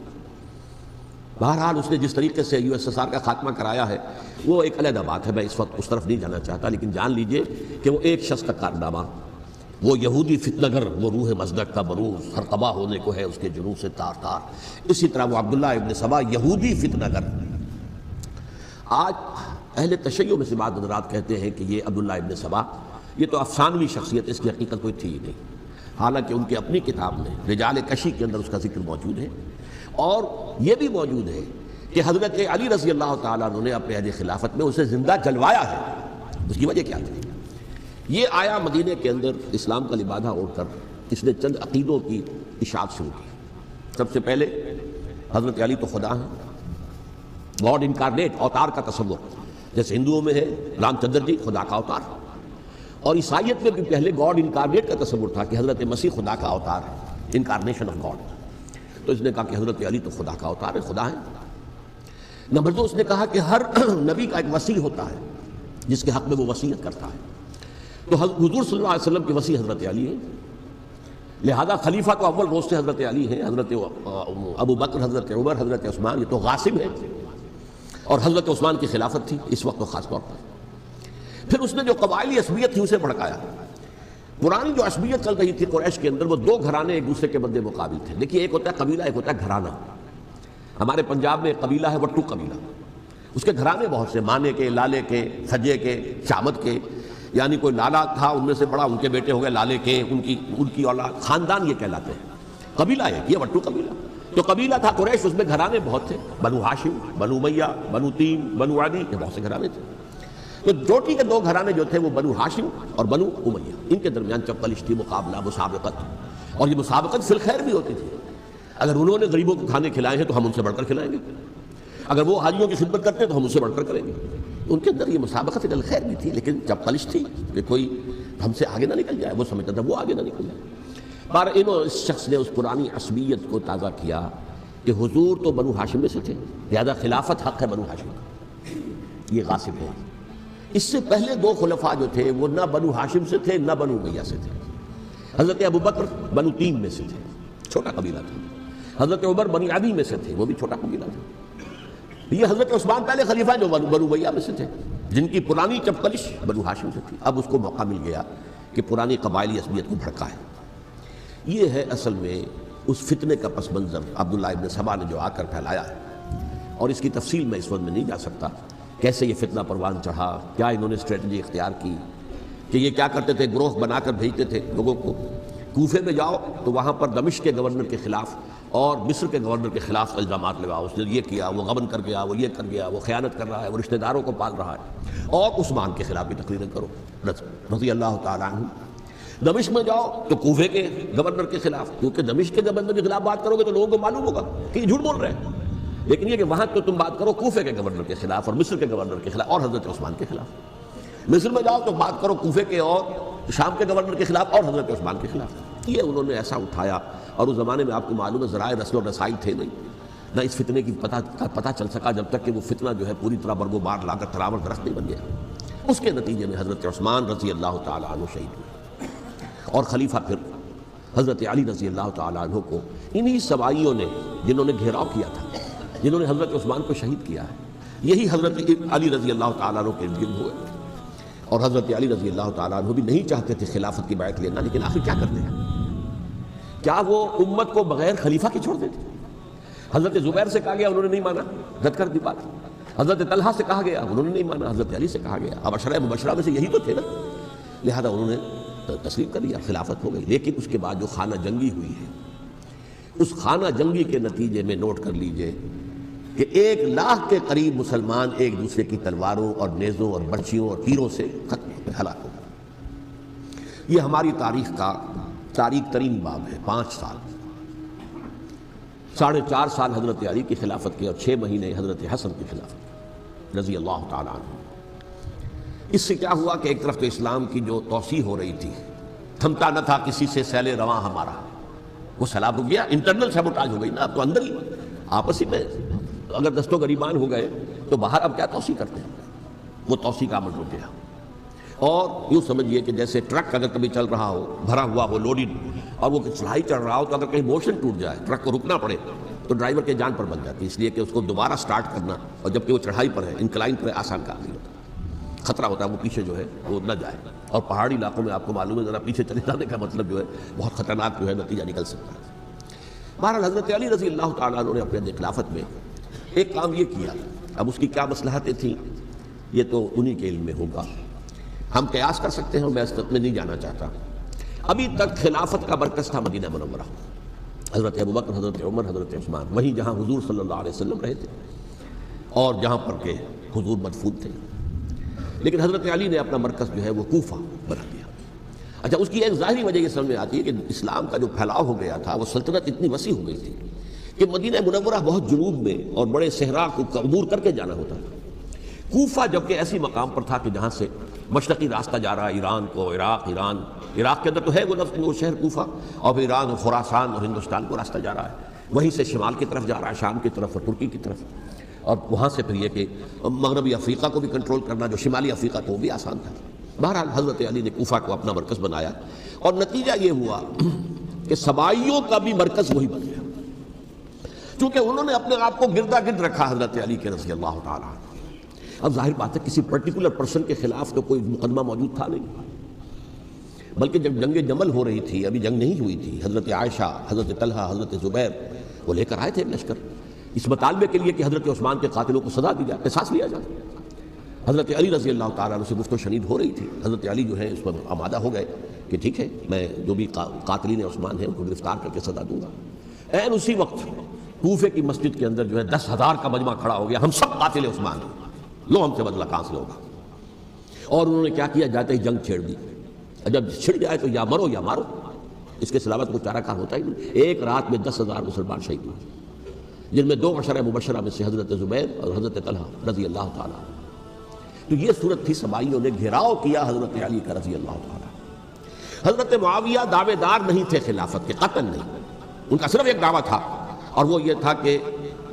بہرحال اس نے جس طریقے سے USSR کا خاتمہ کرایا ہے وہ ایک علیحدہ بات ہے، میں اس وقت اس طرف نہیں جانا چاہتا، لیکن جان لیجئے کہ وہ ایک شخص کا کارنامہ، وہ یہودی فتنہ گر، وہ روح مصدق کا بروز، ہر قبا ہونے کو ہے اس کے جنون سے تار تار۔ اسی طرح وہ عبداللہ ابن سبا یہودی فتنہ گر۔ آج اہل تشیع میں سے بعض حضرات کہتے ہیں کہ یہ عبداللہ ابن سبا یہ تو افسانوی شخصیت، اس کی حقیقت کوئی تھی ہی نہیں، حالانکہ ان کی اپنی کتاب میں رجال کشی کے اندر اس کا ذکر موجود ہے، اور یہ بھی موجود ہے کہ حضرت علی رضی اللہ تعالیٰ عنہ نے اپنے عہد خلافت میں اسے زندہ جلوایا ہے۔ اس کی وجہ کیا تھی؟ یہ آیا مدینے کے اندر اسلام کا لبادہ اوڑھ کر، اس نے چند عقیدوں کی اشاعت شروع کی۔ سب سے پہلے حضرت علی تو خدا ہیں، گاڈ انکارنیٹ، اوتار کا تصور، جیسے ہندوؤں میں ہے رام چندر جی خدا کا اوتار، اور عیسائیت میں بھی پہلے گاڈ انکارنیٹ کا تصور تھا کہ حضرت مسیح خدا کا اوتار ہے، انکارنیشن آف گاڈ۔ تو اس نے کہا کہ حضرت علی تو خدا کا اوتار ہے، خدا ہے۔ نمبر 2 اس نے کہا کہ ہر نبی کا ایک وصی ہوتا ہے جس کے حق میں وہ وصیت کرتا ہے، تو حضور صلی اللہ علیہ وسلم کے وصی حضرت علی ہیں، لہذا خلیفہ تو اول روز سے حضرت علی ہیں، حضرت ابو بکر، حضرت عمر، حضرت عثمان یہ تو غاصب ہیں، اور حضرت عثمان کی خلافت تھی اس وقت تو خاص طور پر۔ پھر اس نے جو قبائلی عصبیت تھی اسے بھڑکایا۔ پرانی جو عصبیت چل رہی تھی قریش کے اندر، وہ 2 گھرانے ایک دوسرے کے مد مقابل تھے۔ دیکھیے ایک ہوتا ہے قبیلہ، ایک ہوتا ہے گھرانہ۔ ہمارے پنجاب میں ایک قبیلہ ہے وٹو قبیلہ، اس کے گھرانے بہت سے، مانے کے، لالے کے، سجے کے، شامت کے، یعنی کوئی لالا تھا ان میں سے بڑا، ان کے بیٹے ہو گئے لالے کے، ان کی اولاد، خاندان یہ کہلاتے ہیں۔ قبیلہ ہے یہ وٹو قبیلہ، تو قبیلہ تھا قریش، اس میں گھرانے بہت تھے، بنو ہاشم، بنو امیہ، بنو تیم، بنو عدی، یہ بہت سے گھرانے تھے۔ تو چوٹی کے 2 گھرانے جو تھے وہ بنو ہاشم اور بنو امیہ، ان کے درمیان چپلش تھی، مقابلہ، مسابقت، اور یہ مسابقت فی الخیر بھی ہوتی تھی۔ اگر انہوں نے غریبوں کو کھانے کھلائے ہیں تو ہم ان سے بڑھ کر کھلائیں گے، اگر وہ حاجیوں کی خدمت کرتے ہیں تو ہم ان سے بڑھ کر کریں گے۔ ان کے اندر یہ مسابقت فی الخیر بھی تھی، لیکن چپلش تھی کہ کوئی ہم سے آگے نہ نکل جائے، وہ سمجھتا تھا وہ آگے نہ نکل جائے۔ اس شخص نے اس پرانی عصبیت کو تازہ کیا کہ حضور تو بنو ہاشم میں سے تھے، لہذا خلافت حق ہے بنو ہاشم کا، یہ غاصب ہے۔ اس سے پہلے 2 خلفاء جو تھے وہ نہ بنو ہاشم سے تھے نہ بنو امیہ سے تھے۔ حضرت ابو بکر بنو تیم میں سے تھے، چھوٹا قبیلہ تھا، حضرت عمر بنی عدی میں سے تھے، وہ بھی چھوٹا قبیلہ تھا۔ یہ حضرت عثمان پہلے خلیفہ جو بنو امیہ میں سے تھے، جن کی پرانی چپکلش بنو ہاشم سے تھی، اب اس کو موقع مل گیا کہ پرانی قبائلی عصبیت کو بھڑکائے۔ یہ ہے اصل میں اس فتنے کا پس منظر عبداللہ ابن سبا نے جو آ کر پھیلایا ہے، اور اس کی تفصیل میں اس وقت میں نہیں جا سکتا، کیسے یہ فتنہ پروان چڑھا، کیا انہوں نے اسٹریٹجی اختیار کی، کہ یہ کیا کرتے تھے، گروہ بنا کر بھیجتے تھے لوگوں کو، کوفے میں جاؤ تو وہاں پر دمشق کے گورنر کے خلاف اور مصر کے گورنر کے خلاف الزامات لگاؤ، اس نے یہ کیا، وہ غبن کر گیا، وہ یہ کر گیا، وہ خیانت کر رہا ہے، وہ رشتہ داروں کو پال رہا ہے، اور عثمان کے خلاف بھی تقریریں کرو رضی اللہ تعالیٰ عنہ۔ دمشق میں جاؤ تو کوفے کے گورنر کے خلاف، کیونکہ دمشق کے گورنر کے خلاف بات کرو گے تو لوگوں کو معلوم ہوگا کہ یہ جھوٹ بول رہے ہیں، لیکن یہ کہ وہاں تو تم بات کرو کوفے کے گورنر کے خلاف اور مصر کے گورنر کے خلاف اور حضرت عثمان کے خلاف۔ مصر میں جاؤ تو بات کرو کوفے کے اور شام کے گورنر کے خلاف اور حضرت عثمان کے خلاف۔ یہ انہوں نے ایسا اٹھایا، اور اس زمانے میں آپ کو معلوم ہے ذرائع رسل و رسائی تھے نہیں، نہ اس فتنے کی پتہ چل سکا جب تک کہ وہ فتنہ جو ہے پوری طرح برگ و بار لا کر تراور درخت نہیں بن گیا۔ اس کے نتیجے میں حضرت عثمان رضی اللہ تعالیٰ عنہ شہید ہوئے، اور خلیفہ پھر حضرت علی رضی اللہ تعالیٰ عنہ کو انہی سوائیوں نے، جنہوں نے گھیراؤ کیا تھا، جنہوں نے حضرت عثمان کو شہید کیا ہے، یہی حضرت علی رضی اللہ تعالیٰ عنہ کے ارد گرد ہوئے۔ اور حضرت علی رضی اللہ تعالیٰ عنہ بھی نہیں چاہتے تھے خلافت کی بیعت لینا، لیکن آخر کیا کرتے ہیں؟ کیا وہ امت کو بغیر خلیفہ کے چھوڑ دیتے؟ حضرت زبیر سے کہا گیا، انہوں نے نہیں مانا، رد کر دی بات۔ حضرت طلحہ سے کہا گیا، انہوں نے نہیں مانا، حضرت علی سے کہا گیا، اب عشرہ مبشرہ میں سے یہی تو تھے نا، لہذا انہوں نے تسلیم کر لیا، خلافت ہو گئی۔ لیکن اس کے بعد جو خانہ جنگی ہوئی ہے، اس خانہ جنگی کے نتیجے میں نوٹ کر لیجئے کہ 1,00,000 کے قریب مسلمان ایک دوسرے کی تلواروں اور نیزوں اور برچھیوں اور تیروں سے ہلاک ہو گئے۔ یہ ہماری تاریخ کا تاریخ ترین باب ہے۔ 5 سال، 4.5 سال حضرت علی کی خلافت کے اور 6 مہینے حضرت حسن کی خلافت رضی اللہ تعالیٰ عنہ۔ اس سے کیا ہوا کہ ایک طرف تو اسلام کی جو توسیع ہو رہی تھی، تھمتا نہ تھا کسی سے سیل رواں ہمارا، وہ سیلاب رک گیا، انٹرنل سیبوٹاج ہو گئی نا، اب تو اندر ہی آپس ہی میں اگر دست و گریبان ہو گئے تو باہر اب کیا توسیع کرتے ہیں، وہ توسیع کا عمل رک گیا۔ اور یوں سمجھیے کہ جیسے ٹرک اگر کبھی چل رہا ہو، بھرا ہوا ہو، لوڈڈ، اور وہ چڑھائی چڑھ رہا ہو تو اگر کہیں موشن ٹوٹ جائے، ٹرک کو رکنا پڑے تو ڈرائیور کے جان پر بن جاتی ہے، اس لیے کہ اس کو دوبارہ سٹارٹ کرنا، اور جبکہ وہ چڑھائی پر ہے، انکلائن پر ہے، آسان کام نہیں ہوتا، خطرہ ہوتا ہے وہ پیچھے جو ہے وہ نہ جائے، اور پہاڑی علاقوں میں آپ کو معلوم ہے ذرا پیچھے چلے جانے کا مطلب جو ہے بہت خطرناک جو ہے نتیجہ نکل سکتا ہے۔ بہرحال حضرت علی رضی اللہ تعالیٰ عنہ نے اپنے خلافت میں ایک کام یہ کیا، اب اس کی کیا مصلحتیں تھیں یہ تو انہی کے علم میں ہوگا، ہم قیاس کر سکتے ہیں، میں اس میں نہیں جانا چاہتا۔ ابھی تک خلافت کا مرکز تھا مدینہ منورہ، حضرت ابوبکر، حضرت عمر، حضرت عثمان، وہیں جہاں حضور صلی اللہ علیہ وسلم رہے تھے اور جہاں پر کہ حضور مدفون تھے، لیکن حضرت علی نے اپنا مرکز جو ہے وہ کوفہ بنا دیا۔ اچھا، اس کی ایک ظاہری وجہ یہ سمجھ میں آتی ہے کہ اسلام کا جو پھیلاؤ ہو گیا تھا، وہ سلطنت اتنی وسیع ہو گئی تھی کہ مدینہ منورہ بہت جنوب میں اور بڑے صحرا کو عبور کر کے جانا ہوتا تھا۔ کوفہ جبکہ ایسی مقام پر تھا کہ جہاں سے مشرقی راستہ جا رہا ہے ایران کو، عراق کے اندر تو ہے وہ شہر کوفہ، اور پھر ایران اور خراسان اور ہندوستان کو راستہ جا رہا ہے، وہیں سے شمال کی طرف جا رہا ہے، شام کی طرف اور ترکی کی طرف، اور وہاں سے پھر یہ کہ مغربی افریقہ کو بھی کنٹرول کرنا، جو شمالی افریقہ کو بھی آسان تھا۔ بہرحال حضرت علی نے کوفہ کو اپنا مرکز بنایا، اور نتیجہ یہ ہوا کہ سبائیوں کا بھی مرکز وہی بن گیا، چونکہ انہوں نے اپنے آپ کو گردا گرد رکھا حضرت علی کے رضی اللہ تعالیٰ عنہ۔ اب ظاہر بات ہے کسی پرٹیکولر پرسن کے خلاف تو کوئی مقدمہ موجود تھا نہیں، بلکہ جب جنگ جمل ہو رہی تھی، ابھی جنگ نہیں ہوئی تھی، حضرت عائشہ، حضرت طلحہ، حضرت زبیر وہ لے کر آئے تھے لشکر اس مطالبے کے لیے کہ حضرت عثمان کے قاتلوں کو سزا دی جائے، قصاص لیا جائے۔ حضرت علی رضی اللہ تعالیٰ عنہ سے گفت و شنید ہو رہی تھی، حضرت علی جو ہے اس پر آمادہ ہو گئے کہ ٹھیک ہے، میں جو بھی قاتلین عثمان ہیں ان کو گرفتار کر کے سزا دوں گا۔ عین اسی وقت کوفے کی مسجد کے اندر جو ہے 10,000 کا مجمع کھڑا ہو گیا، ہم سب قاتل عثمان ہیں، لو ہم سے بدلہ کہاں سے ہوگا۔ اور انہوں نے کیا کیا، جاتے ہی جنگ چھیڑ دی، جب چھڑ جائے تو یا مرو یا مارو، اس کے علاوہ کوئی چارہ کار ہوتا ہی نہیں۔ ایک رات میں 10,000 مسلمان شہید ہوئے، جن میں 2 عشرہ مبشرہ میں سے حضرت زبیر اور حضرت طلحہ رضی اللہ تعالیٰ۔ تو یہ صورت تھی، سبائیوں نے گھیراؤ کیا حضرت علی کا رضی اللہ تعالیٰ۔ حضرت معاویہ دعوے دار نہیں تھے خلافت کے، قطعاً نہیں، ان کا صرف ایک دعویٰ تھا، اور وہ یہ تھا کہ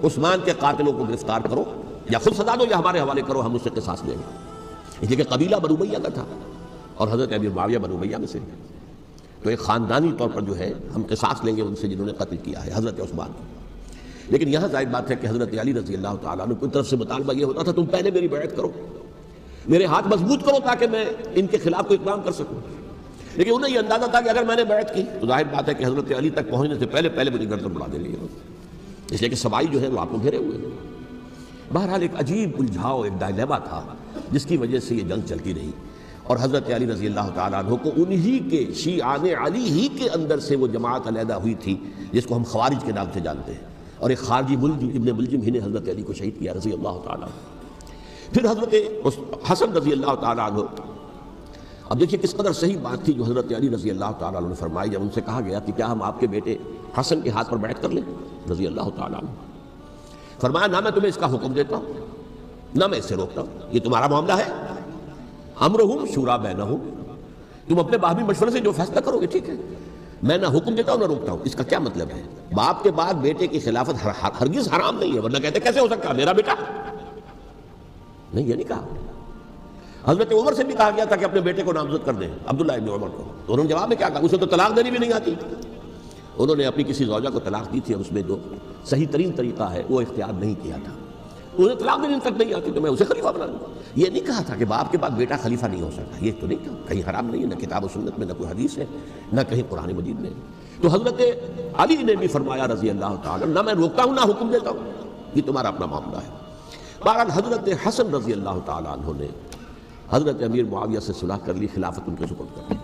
عثمان کے قاتلوں کو گرفتار کرو، یا خود سزا دو یا ہمارے حوالے کرو، ہم اس سے قصاص لیں گے۔ اس لیے کہ قبیلہ بنو امیہ کا تھا، اور حضرت ابی معاویہ بنو امیہ میں سے، تو ایک خاندانی طور پر جو ہے ہم قصاص لیں گے ان سے جنہوں نے قتل کیا ہے حضرت عثمان کو۔ لیکن یہاں ظاہر بات ہے کہ حضرت علی رضی اللہ تعالیٰ عنہ کی طرف سے مطالبہ یہ ہوتا تھا تم پہلے میری بیعت کرو، میرے ہاتھ مضبوط کرو تاکہ میں ان کے خلاف کوئی اقدام کر سکوں. لیکن انہیں یہ اندازہ تھا کہ اگر میں نے بیعت کی تو ظاہر بات ہے کہ حضرت علی تک پہنچنے سے پہلے مجھے گردن اڑا دیں گے، اس لیے کہ سبائی جو ہے وہ آپ کو گھیرے ہوئے ہیں. بہرحال ایک عجیب الجھاؤ، ایک ڈائلیما تھا جس کی وجہ سے یہ جنگ چلتی رہی، اور حضرت علی رضی اللہ تعالیٰ عنہ کو انہی کے شیعان علی ہی کے اندر سے وہ جماعت علیحدہ ہوئی تھی جس کو ہم خوارج کے نام سے جانتے ہیں، اور ایک خارجی ملجم ابن ملجم ہی نے حضرت علی کو شہید کیا رضی اللہ تعالیٰ عنہ. پھر حضرت حسن رضی اللہ تعالیٰ عنہ، اب دیکھیے کس قدر صحیح بات تھی جو حضرت علی رضی اللہ تعالیٰ عنہ نے فرمائی جب ان سے کہا گیا کہ کیا ہم آپ کے بیٹے حسن کے ہاتھ پر بیعت کر لیں رضی اللہ تعالیٰ عنہ. فرمایا نہ میں تمہیں اس کا حکم دیتا ہوں نہ میں اس سے روکتا ہوں، یہ تمہارا معاملہ ہے، امرہم شورا بینہم، تم اپنے باہمی مشورے سے جو فیصلہ کرو گے ٹھیک ہے، میں نہ حکم دیتا ہوں نہ روکتا ہوں. اس کا کیا مطلب ہے؟ باپ کے بعد بیٹے کی خلافت ہرگز حرام نہیں ہے، ورنہ کہتے کیسے ہو سکتا میرا بیٹا؟ نہیں، یہ نہیں کہا. حضرت عمر سے بھی کہا گیا تھا کہ اپنے بیٹے کو نامزد کر دیں، عبداللہ ابن عمر کو، تو انہوں نے جواب میں کیا کہا؟ اسے تو طلاق دینی بھی نہیں آتی. انہوں نے اپنی کسی زوجہ کو طلاق دی تھی اور اس میں جو صحیح ترین طریقہ ہے وہ اختیار نہیں کیا تھا. انہیں طلاق دینی تک نہیں آتی تو میں اسے خلیفہ بنا لوں. یہ نہیں کہا تھا کہ باپ کے بعد بیٹا خلیفہ نہیں ہو سکتا، یہ تو نہیں کہا، کہیں حرام نہیں ہے، نہ کتاب و سنت میں، نہ کوئی حدیث ہے، نہ کہیں قرآن مجید میں. تو حضرت علی نے بھی فرمایا رضی اللہ تعالیٰ نہ میں روکتا ہوں نہ حکم دیتا ہوں، یہ تمہارا اپنا معاملہ ہے. بہرحال حضرت حسن رضی اللہ تعالیٰ عنہ نے حضرت امیر معاویہ سے صلح کر لی، خلافت ان کے سپرد کر دی.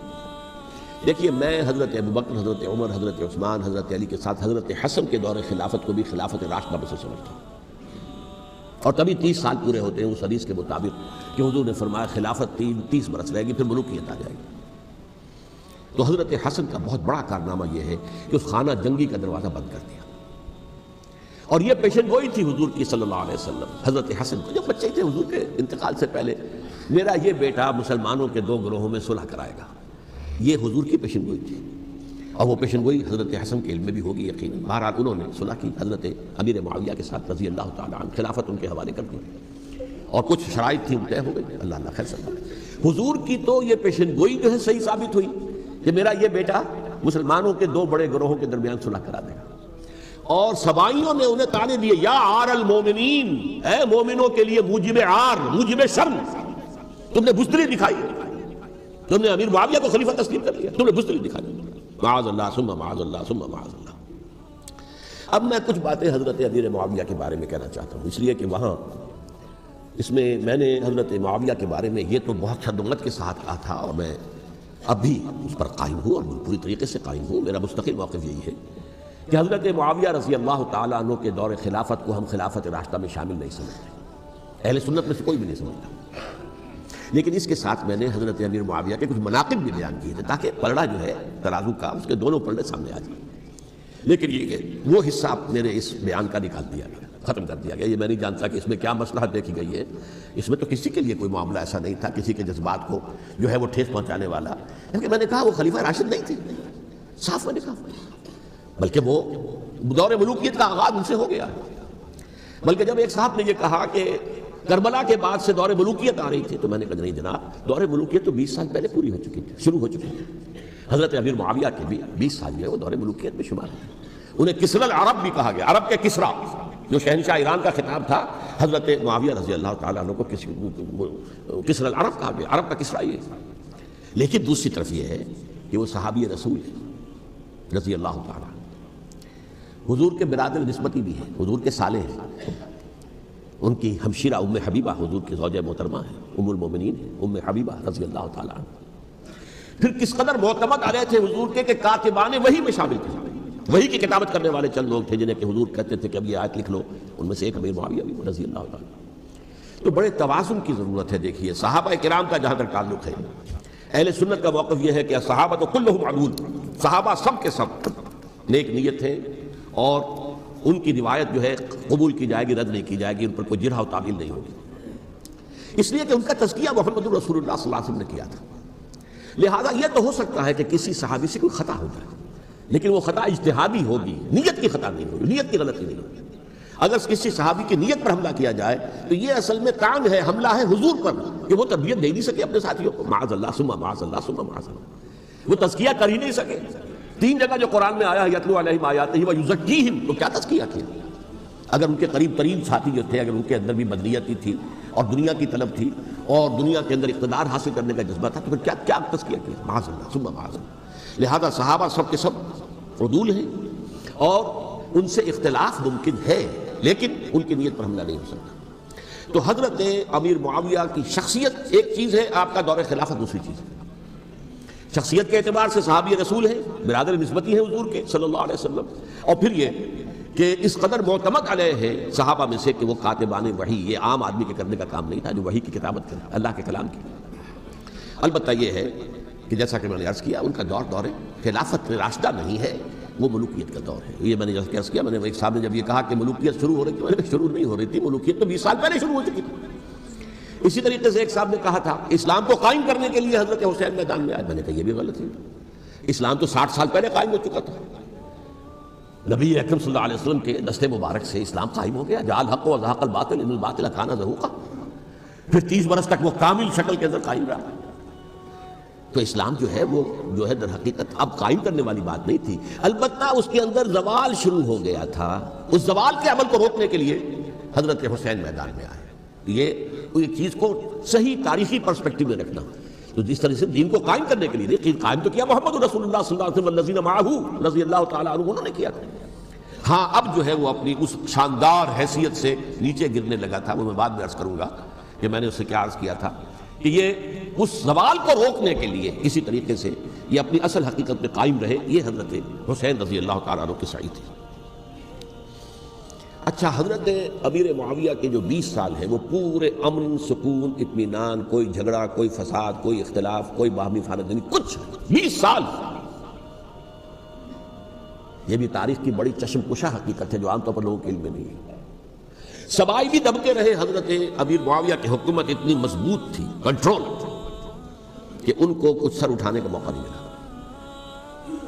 دیکھیے میں حضرت ابوبکر، حضرت عمر، حضرت عثمان، حضرت علی کے ساتھ حضرت حسن کے دور خلافت کو بھی خلافت راشدہ میں سے سمجھتا ہوں. اور تبھی 30 سال پورے ہوتے ہیں اس حدیث کے مطابق کہ حضور نے فرمایا خلافت 30 برس رہے گی پھر ملوکیت آ جائے گی. تو حضرت حسن کا بہت بڑا کارنامہ یہ ہے کہ اس خانہ جنگی کا دروازہ بند کر دیا، اور یہ پیشن گوئی تھی حضور کی صلی اللہ علیہ وسلم. حضرت حسن کو جب بچے تھے حضور کے انتقال سے پہلے، میرا یہ بیٹا مسلمانوں کے 2 گروہوں میں صلح کرائے گا، یہ حضور کی پیشن گوئی تھی، اور وہ پیشن گوئی حضرت حسن کے علم میں بھی ہوگی یقیناً. بہرحال انہوں نے صلح کی حضرت امیر معاویہ کے ساتھ رضی اللہ تعالیٰ عنہ، خلافت ان کے حوالے کر دی، اور کچھ شرائط تھیں طے ہو گئی. اللہ خیر سلام. حضور کی تو یہ پیشن گوئی جو ہے صحیح ثابت ہوئی کہ میرا یہ بیٹا مسلمانوں کے 2 بڑے گروہوں کے درمیان صلح کرا دے گا. اور سبائیوں نے انہیں تانے دیے، یا عار المومنین، اے مومنوں کے لیے موجب عار، موجب شرم، تم نے بزدلی دکھائی، تم نے امیر معاویہ کو خلیفہ تسلیم کر لیا، تم نے بزدلی دکھائی. معاذ اللہ ثم معاذ اللہ ثم معاذ اللہ. اب میں کچھ باتیں حضرت امیر معاویہ کے بارے میں کہنا چاہتا ہوں، اس لیے کہ وہاں اس میں میں نے حضرت معاویہ کے بارے میں یہ تو بہت شدت کے ساتھ کہا تھا، اور میں اب بھی اس پر قائم ہوں اور پوری طریقے سے قائم ہوں. میرا مستقل موقف یہی ہے کہ حضرت معاویہ رضی اللہ تعالیٰ عنہ کے دور خلافت کو ہم خلافت راشدہ میں شامل نہیں سمجھتے، اہل سنت میں سے کوئی بھی نہیں سمجھتا. لیکن اس کے ساتھ میں نے حضرت امیر معاویہ کے کچھ مناقب بھی بیان کیے تھے تاکہ پلڑا جو ہے ترازو کا اس کے دونوں پلڑے سامنے آ جائیں. لیکن یہ کہ وہ حصہ میرے اس بیان کا نکال دیا گیا، ختم کر دیا گیا. یہ میں نہیں جانتا کہ اس میں کیا مصلحت دیکھی گئی ہے. اس میں تو کسی کے لیے کوئی معاملہ ایسا نہیں تھا کسی کے جذبات کو جو ہے وہ ٹھیس پہنچانے والا. کیونکہ میں نے کہا وہ خلیفہ راشد نہیں تھے، صاف میں نے کہا، بلکہ وہ دور ملوکیت کا آغاز ان سے ہو گیا. بلکہ جب ایک صاحب نے یہ کہا کہ کربلا کے بعد سے دور ملوکیت آ رہی تھی، تو میں نے کہا نہیں جناب، دور ملوکیت تو 20 سال پہلے پوری ہو چکی تھی، شروع ہو چکی تھی. حضرت امیر معاویہ کے بھی 20 سال جو ہے وہ دور ملوکیت میں شمار ہیں. انہیں کسری العرب بھی کہا گیا، عرب کے کسریٰ، جو شہنشاہ ایران کا خطاب تھا. حضرت معاویہ رضی اللہ تعالیٰ عنہ کو کسری العرب کہا گیا، عرب کا کسریٰ یہ. لیکن دوسری طرف یہ ہے کہ وہ صحابی رسول ہے رضی اللہ تعالیٰ، حضور کے برادر نسبتی بھی ہیں، حضور کے سالے ہیں. ان کی ہمشیرہ ام حبیبہ حضور کی زوجہ محترمہ ہیں، ام المومنین ہیں ام حبیبہ رضی اللہ تعالیٰ عنہ. پھر کس قدر معتمد علیہ تھے حضور کے کہ کاتبان وحی میں شامل تھے. وحی کی کتابت کرنے والے چند لوگ تھے جنہیں کہ حضور کہتے تھے کہ اب یہ آیت لکھ لو، ان میں سے ایک امیر معاویہ بھی رضی اللہ تعالیٰ. تو بڑے توازن کی ضرورت ہے. دیکھیے صحابہ کرام کا جہاں تک تعلق ہے، اہل سنت کا موقف یہ ہے کہ صحابہ تو کلہم عدول، صحابہ سب کے سب نیک نیت ہیں، اور ان کی روایت جو ہے قبول کی جائے گی، رد نہیں کی جائے گی، ان پر کوئی جرح و تعویل نہیں ہوگی. اس لیے کہ ان کا تزکیہ محمد رسول اللہ صلی اللہ علیہ وسلم نے کیا تھا. لہذا یہ تو ہو سکتا ہے کہ کسی صحابی سے کوئی خطا ہو جائے، لیکن وہ خطا اجتہادی ہوگی، نیت کی خطا نہیں ہوگی، نیت کی غلطی نہیں ہوگی. اگر کسی صحابی کی نیت پر حملہ کیا جائے تو یہ اصل میں طعن ہے، حملہ ہے حضور پر کہ وہ تربیت دے نہیں سکے اپنے ساتھیوں کو. معاذ اللہ ثم معاذ اللہ ثم معاذ اللہ، وہ تزکیہ کر ہی نہیں سکے. 3 جگہ جو قرآن میں آیا ہے یتلو علیہم آیاتہ ویزکیہم، تو کیا تزکیہ کیا؟ اگر ان کے قریب ترین ساتھی جو تھے، اگر ان کے اندر بھی بدنیتی تھی اور دنیا کی طلب تھی اور دنیا کے اندر اقتدار حاصل کرنے کا جذبہ تھا، تو پھر کیا تزکیہ کیا؟ معاذ اللہ ثم معاذ اللہ۔ لہذا صحابہ سب کے سب عدول ہیں اور ان سے اختلاف ممکن ہے، لیکن ان کی نیت پر حملہ نہیں ہو سکتا۔ تو حضرت امیر معاویہ کی شخصیت ایک چیز ہے، آپ کا دور خلافت دوسری چیز ہے۔ شخصیت کے اعتبار سے صحابی رسول ہیں، برادر نسبتی ہیں حضور کے صلی اللہ علیہ وسلم، اور پھر یہ کہ اس قدر معتمد علیہ ہے صحابہ میں سے کہ وہ کاتبان وحی، یہ عام آدمی کے کرنے کا کام نہیں تھا جو وحی کی کتابت کرے، اللہ کے کلام کی۔ البتہ یہ ہے کہ جیسا کہ میں نے عرض کیا، ان کا دور خلافت راشدہ نہیں ہے، وہ ملوکیت کا دور ہے۔ یہ میں نے جیسا کہ عرض کیا، میں نے ایک صاحب نے جب یہ کہا کہ ملوکیت شروع ہو رہی تھی، شروع نہیں ہو رہی تھی، ملوکیت تو 20 سال پہلے شروع ہو چکی تھی۔ اسی طریقے سے ایک صاحب نے کہا تھا اسلام کو قائم کرنے کے لیے حضرت حسین میدان میں آئے، میں نے کہا یہ بھی غلط ہے، اسلام تو 60 سال پہلے قائم ہو چکا تھا، نبی اکرم صلی اللہ علیہ وسلم کے دستے مبارک سے اسلام قائم ہو گیا، جاء الحق وزهق الباطل ان الباطل کان زهوقا، پھر 30 برس تک وہ کامل شکل کے اندر قائم رہا۔ تو اسلام جو ہے در حقیقت اب قائم کرنے والی بات نہیں تھی، البتہ اس کے اندر زوال شروع ہو گیا تھا، اس زوال کے عمل کو روکنے کے لیے حضرت حسین میدان میں آئے۔ یہ ایک چیز کو صحیح تاریخی پرسپیکٹو میں رکھنا، تو جس طرح سے دین کو قائم کرنے کے لیے قائم تو کیا محمد رسول اللہ صلی اللہ علیہ وسلم والذین معہ رضی اللہ تعالیٰ عنہ، انہوں نے کیا تھا۔ ہاں اب جو ہے وہ اپنی اس شاندار حیثیت سے نیچے گرنے لگا تھا، وہ میں بعد میں عرض کروں گا کہ میں نے اس سے کیا عرض کیا تھا کہ یہ اس زوال کو روکنے کے لیے کسی طریقے سے یہ اپنی اصل حقیقت میں قائم رہے، یہ حضرت حسین رضی اللہ تعالیٰ عنہ کی سعی تھی۔ اچھا، حضرت امیر معاویہ کے جو 20 سال ہیں وہ پورے امن، سکون، اطمینان، کوئی جھگڑا، کوئی فساد، کوئی اختلاف، کوئی باہمی خاندانی، کچھ 20 سال، یہ بھی تاریخ کی بڑی چشم کشا حقیقت ہے جو عام طور پر لوگوں کے علم میں نہیں ہے۔ سبائی بھی دبکے رہے، حضرت امیر معاویہ کی حکومت اتنی مضبوط تھی، کنٹرول، کہ ان کو کچھ سر اٹھانے کا موقع نہیں ملا،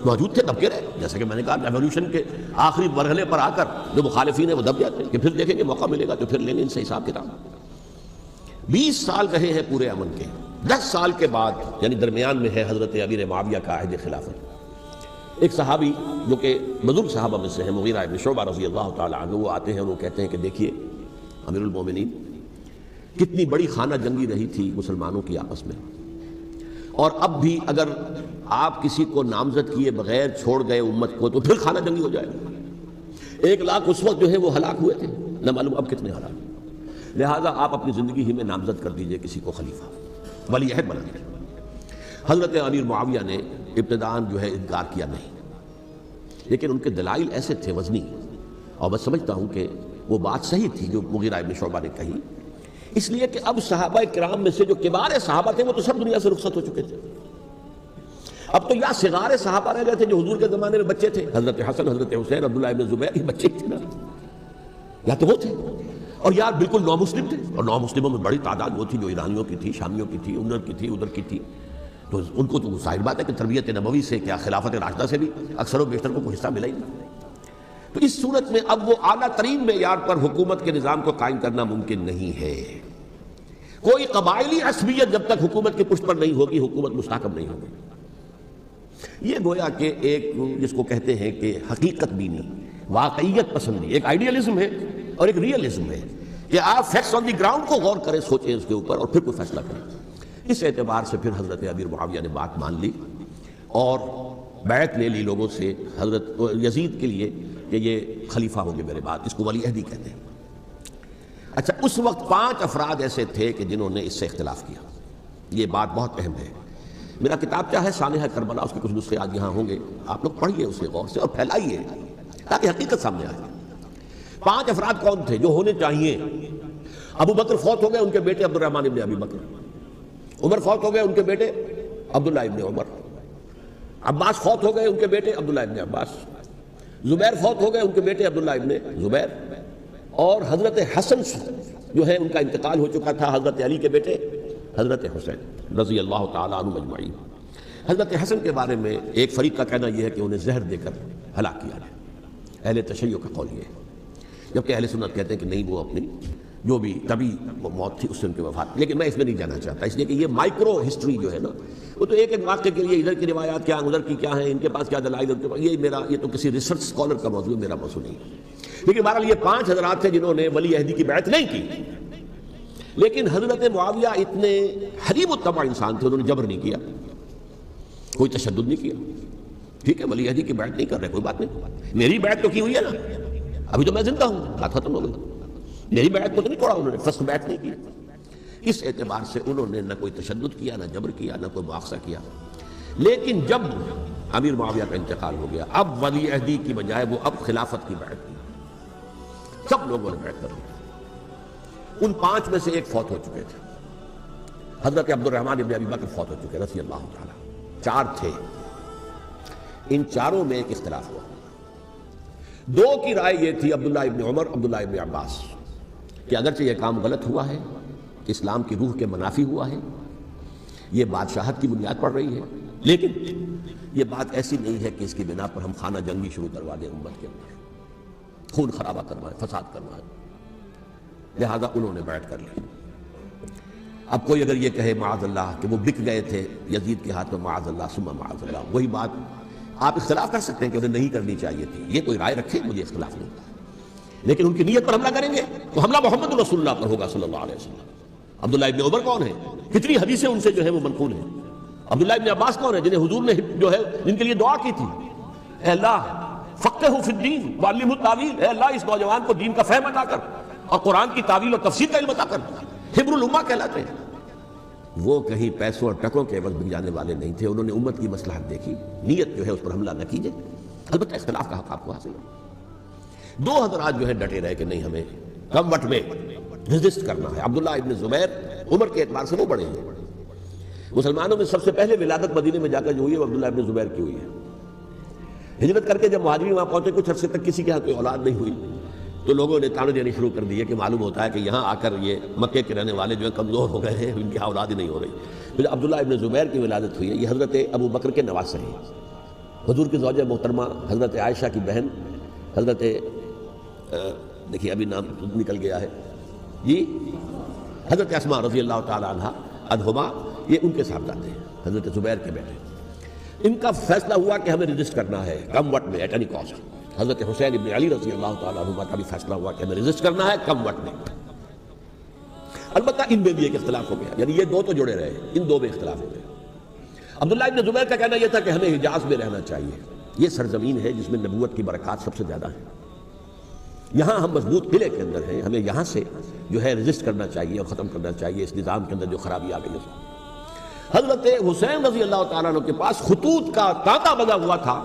موجود تھے، دبکے رہے۔ جیسا کہ میں نے کہا ریولیوشن کے آخری مرحلے پر آ کر جو مخالفین ہیں وہ دب جاتے ہیں کہ پھر دیکھیں گے موقع ملے گا تو پھر لیں گے ان سے حساب کتاب۔ 20 سال رہے ہیں پورے امن کے، 10 سال کے بعد یعنی درمیان میں ہے حضرت امیر معاویہ کا عہد خلافت۔ ایک صحابی جو کہ بزرگ صحابہ میں سے ہیں، مغیرہ ابن شعبہ رضی اللہ تعالیٰ عنہ، وہ آتے ہیں اور وہ کہتے ہیں کہ دیکھیے امیر المومنین، کتنی بڑی خانہ جنگی رہی تھی مسلمانوں کی آپس میں، اور اب بھی اگر آپ کسی کو نامزد کیے بغیر چھوڑ گئے امت کو تو پھر خانہ جنگی ہو جائے گا۔ 1 لاکھ اس وقت جو ہے وہ ہلاک ہوئے تھے، نہ معلوم اب کتنے ہلاک، لہٰذا آپ اپنی زندگی ہی میں نامزد کر دیجئے کسی کو خلیفہ، ولی عہد بنا دیجئے۔ حضرت امیر معاویہ نے ابتداءً جو ہے انکار کیا نہیں، لیکن ان کے دلائل ایسے تھے وزنی، اور میں سمجھتا ہوں کہ وہ بات صحیح تھی جو مغیرہ ابن شعبہ نے کہی، اس لیے کہ اب صحابہ کرام میں سے جو کبار صحابہ تھے وہ تو سب دنیا سے رخصت ہو چکے تھے، اب تو یا صغار صحابہ رہ گئے تھے جو حضور کے زمانے میں بچے تھے، حضرت حسن، حضرت حسین، عبداللہ ابن زبیر، یہ بچے تھے نا، یا تو وہ تھے، اور یا بالکل نو مسلم تھے، اور نو مسلموں میں بڑی تعداد وہ تھی جو ایرانیوں کی تھی، شامیوں کی تھی، ادھر کی تھی، تو ان کو تو ظاہر بات ہے کہ تربیت نبوی سے کیا خلافت راشدہ سے بھی اکثر و بیشتر کو حصہ ملا ہی نہیں۔ تو اس صورت میں اب وہ اعلیٰ ترین معیار پر حکومت کے نظام کو قائم کرنا ممکن نہیں ہے۔ کوئی قبائلی عصبیت جب تک حکومت کی پشت پر نہیں ہوگی، حکومت مستحکم نہیں ہوگی۔ یہ گویا کہ ایک جس کو کہتے ہیں کہ حقیقت بینی، واقعیت پسندی، ایک آئیڈیالزم ہے اور ایک ریئلزم ہے کہ آپ فیکٹس آن دی گراؤنڈ کو غور کریں، سوچیں اس کے اوپر اور پھر کوئی فیصلہ کریں۔ اس اعتبار سے پھر حضرت امیر معاویہ نے بات مان لی اور بیعت لے لی لوگوں سے حضرت یزید کے لیے کہ یہ خلیفہ ہوں گے میرے بعد، اس کو ولی عہدی کہتے ہیں۔ اچھا، اس وقت 5 افراد ایسے تھے کہ جنہوں نے اس سے اختلاف کیا، یہ بات بہت اہم ہے۔ میرا کتاب کیا ہے سانحہ کربلا، اس کے کچھ نسخے آج یہاں ہوں گے، آپ لوگ پڑھیے اسے غور سے اور پھیلائیے تاکہ حقیقت سامنے آئے۔ 5 افراد کون تھے جو ہونے چاہیے؟ ابو بکر فوت ہو گئے، ان کے بیٹے عبد الرحمن ابن ابی بکر، عمر فوت ہو گئے، ان کے بیٹے عبداللہ ابن عمر، عباس فوت ہو گئے، ان کے بیٹے عبداللہ ابن عباس، زبیر فوت ہو گئے، ان کے بیٹے عبداللہ ابن زبیر، اور حضرت حسن جو ہے ان کا انتقال ہو چکا تھا، حضرت علی کے بیٹے حضرت حسین رضی اللہ تعالیٰ عنہ مجمعین۔ حضرت حسن کے بارے میں ایک فریق کا کہنا یہ ہے کہ انہیں زہر دے کر ہلاک کیا گیا، اہل تشیع کا قول یہ ہے، جبکہ اہل سنت کہتے ہیں کہ نہیں، وہ اپنی جو بھی طبی موت تھی اس سے ان کی وفات، لیکن میں اس میں نہیں جانا چاہتا، اس لیے کہ یہ مائکرو ہسٹری جو ہے نا، وہ تو ایک واقعے کے لیے ادھر کی روایات کیا، ادھر کی کیا ہیں، ان کے پاس کیا دلائل، یہ تو کسی ریسرچ اسکالر کا موضوع ہے، میرا موضوع نہیں۔ لیکن بہرحال یہ 5 حضرات تھے جنہوں نے ولی عہدی کی بیعت نہیں کی، لیکن حضرت معاویہ اتنے حریب الطبع انسان تھے، انہوں نے جبر نہیں کیا، کوئی تشدد نہیں کیا. ٹھیک ہے ولی عہدی کی بیعت نہیں کر رہے، کوئی بات نہیں، میری بیعت تو کی ہوئی ہے نا، ابھی تو میں زندہ ہوں، بات ختم ہو گئی، میری بیعت کو تو نہیں توڑا انہوں نے، فسخ بیعت نہیں کی. اس اعتبار سے انہوں نے نہ کوئی تشدد کیا، نہ جبر کیا، نہ کوئی مواخذہ کیا. لیکن جب امیر معاویہ کا انتقال ہو گیا، اب ولی عہدی کی بجائے وہ اب خلافت کی بیعت کی، سب لوگوں نے بیعت کر لی. ان 5 میں سے ایک فوت ہو چکے تھے، حضرت عبد الرحمن ابن ابی بکر فوت ہو چکے رضی اللہ تعالیٰ. 4 تھے، ان 4 میں ایک اختلاف ہوا. 2 کی رائے یہ تھی، عبداللہ ابن عمر، عبداللہ ابن عباس، کہ اگرچہ یہ کام غلط ہوا ہے، اسلام کی روح کے منافی ہوا ہے، یہ بادشاہت کی بنیاد پڑ رہی ہے، لیکن یہ بات ایسی نہیں ہے کہ اس کی بنا پر ہم خانہ جنگی شروع کروا دیں، امت کے اندر خون خرابہ کروائیں، فساد کروائیں. لہذا انہوں نے بیعت کر لی. اب کوئی اگر یہ کہے معاذ اللہ کہ وہ بک گئے تھے یزید کے ہاتھ میں، معاذ اللہ ثم معاذ اللہ، وہی بات آپ اختلاف کر سکتے ہیں کہ انہیں نہیں کرنی چاہیے تھی، یہ کوئی رائے رکھے، مجھے اختلاف نہیں، لیکن ان کی نیت پر حملہ کریں گے تو حملہ محمد رسول اللہ پر ہوگا صلی اللہ علیہ وسلم. عبداللہ ابن عمر کون ہے؟ کتنی حدیثیں ان سے جو ہے وہ منقول ہیں. عبداللہ ابن عباس کون ہے؟ جنہیں حضور نے جو ہے جن کے لیے دعا کی تھی، اے اللہ فقہہ فی الدین وعلمہ التاویل، اے اللہ اس نوجوان کو دین کا فہم عطا کر اور قرآن کی تعویل اور تفسیر کا علم عطا کر. حبر الامہ کہلاتے ہیں. وہ کہیں پیسوں اور ٹکوں کے عوض بک جانے والے نہیں تھے، انہوں نے امت کی مصلحت دیکھی، نیت جو ہے اس پر حملہ نہ کیجیے. البتہ اختلاف کا حق آپ کو حاصل ہے. 2 حضرات جو ہے ڈٹے رہے کہ نہیں، ہمیں کم وقت میں ریزسٹ کرنا ہے. عبداللہ ابن زبیر عمر کے اعتبار سے وہ بڑے ہیں. مسلمانوں میں سب سے پہلے ولادت مدینے میں جا کر جو ہوئی ہے وہ عبداللہ ابن زبیر کی ہوئی ہے. ہجرت کر کے جب مہاجرین وہاں پہنچے، کچھ عرصے تک کسی کے ہاں کوئی اولاد نہیں ہوئی، تو لوگوں نے تانے دینے شروع کر دیے کہ معلوم ہوتا ہے کہ یہاں آ کر یہ مکے کے رہنے والے جو ہیں کمزور ہو گئے ہیں، ان کی اولاد ہی نہیں ہو رہی. پھر عبداللہ ابن زبیر کی ولادت ہوئی ہے. یہ حضرت ابو بکر کے نواسے ہیں، حضور کی زوجہ محترمہ حضرت عائشہ کی بہن، حضرت دیکھیے ابھی نام نکل گیا ہے جی، حضرت اسماء رضی اللہ تعالیٰ عنہ عنہما، یہ ان کے صاحبزادے ہیں، حضرت زبیر کے بیٹے. ان کا فیصلہ ہوا کہ ہمیں رجسٹ کرنا ہے کم وقت میں، ایٹ اینی کاسٹ. حضرت حسین ابن علی رضی اللہ تعالیٰ عنہ کا بھی فیصلہ ہوا کہ ہمیں رجسٹ کرنا ہے کم وقت میں. البتہ ان میں بھی ایک اختلاف ہو گیا، یعنی یہ 2 تو جڑے رہے، ان 2 میں اختلاف ہو گیا. عبداللہ ابن زبیر کا کہنا یہ تھا کہ ہمیں حجاز میں رہنا چاہیے، یہ سرزمین ہے جس میں نبوت کی برکات سب سے زیادہ ہیں، یہاں ہم مضبوط قلعے کے اندر ہیں، ہمیں یہاں سے جو ہے رجسٹ کرنا چاہیے اور ختم کرنا چاہیے اس نظام کے اندر جو خرابی آ گئی ہے. حضرت حسین رضی اللہ تعالیٰ عنہ کے پاس خطوط کا تانتا بنا ہوا تھا،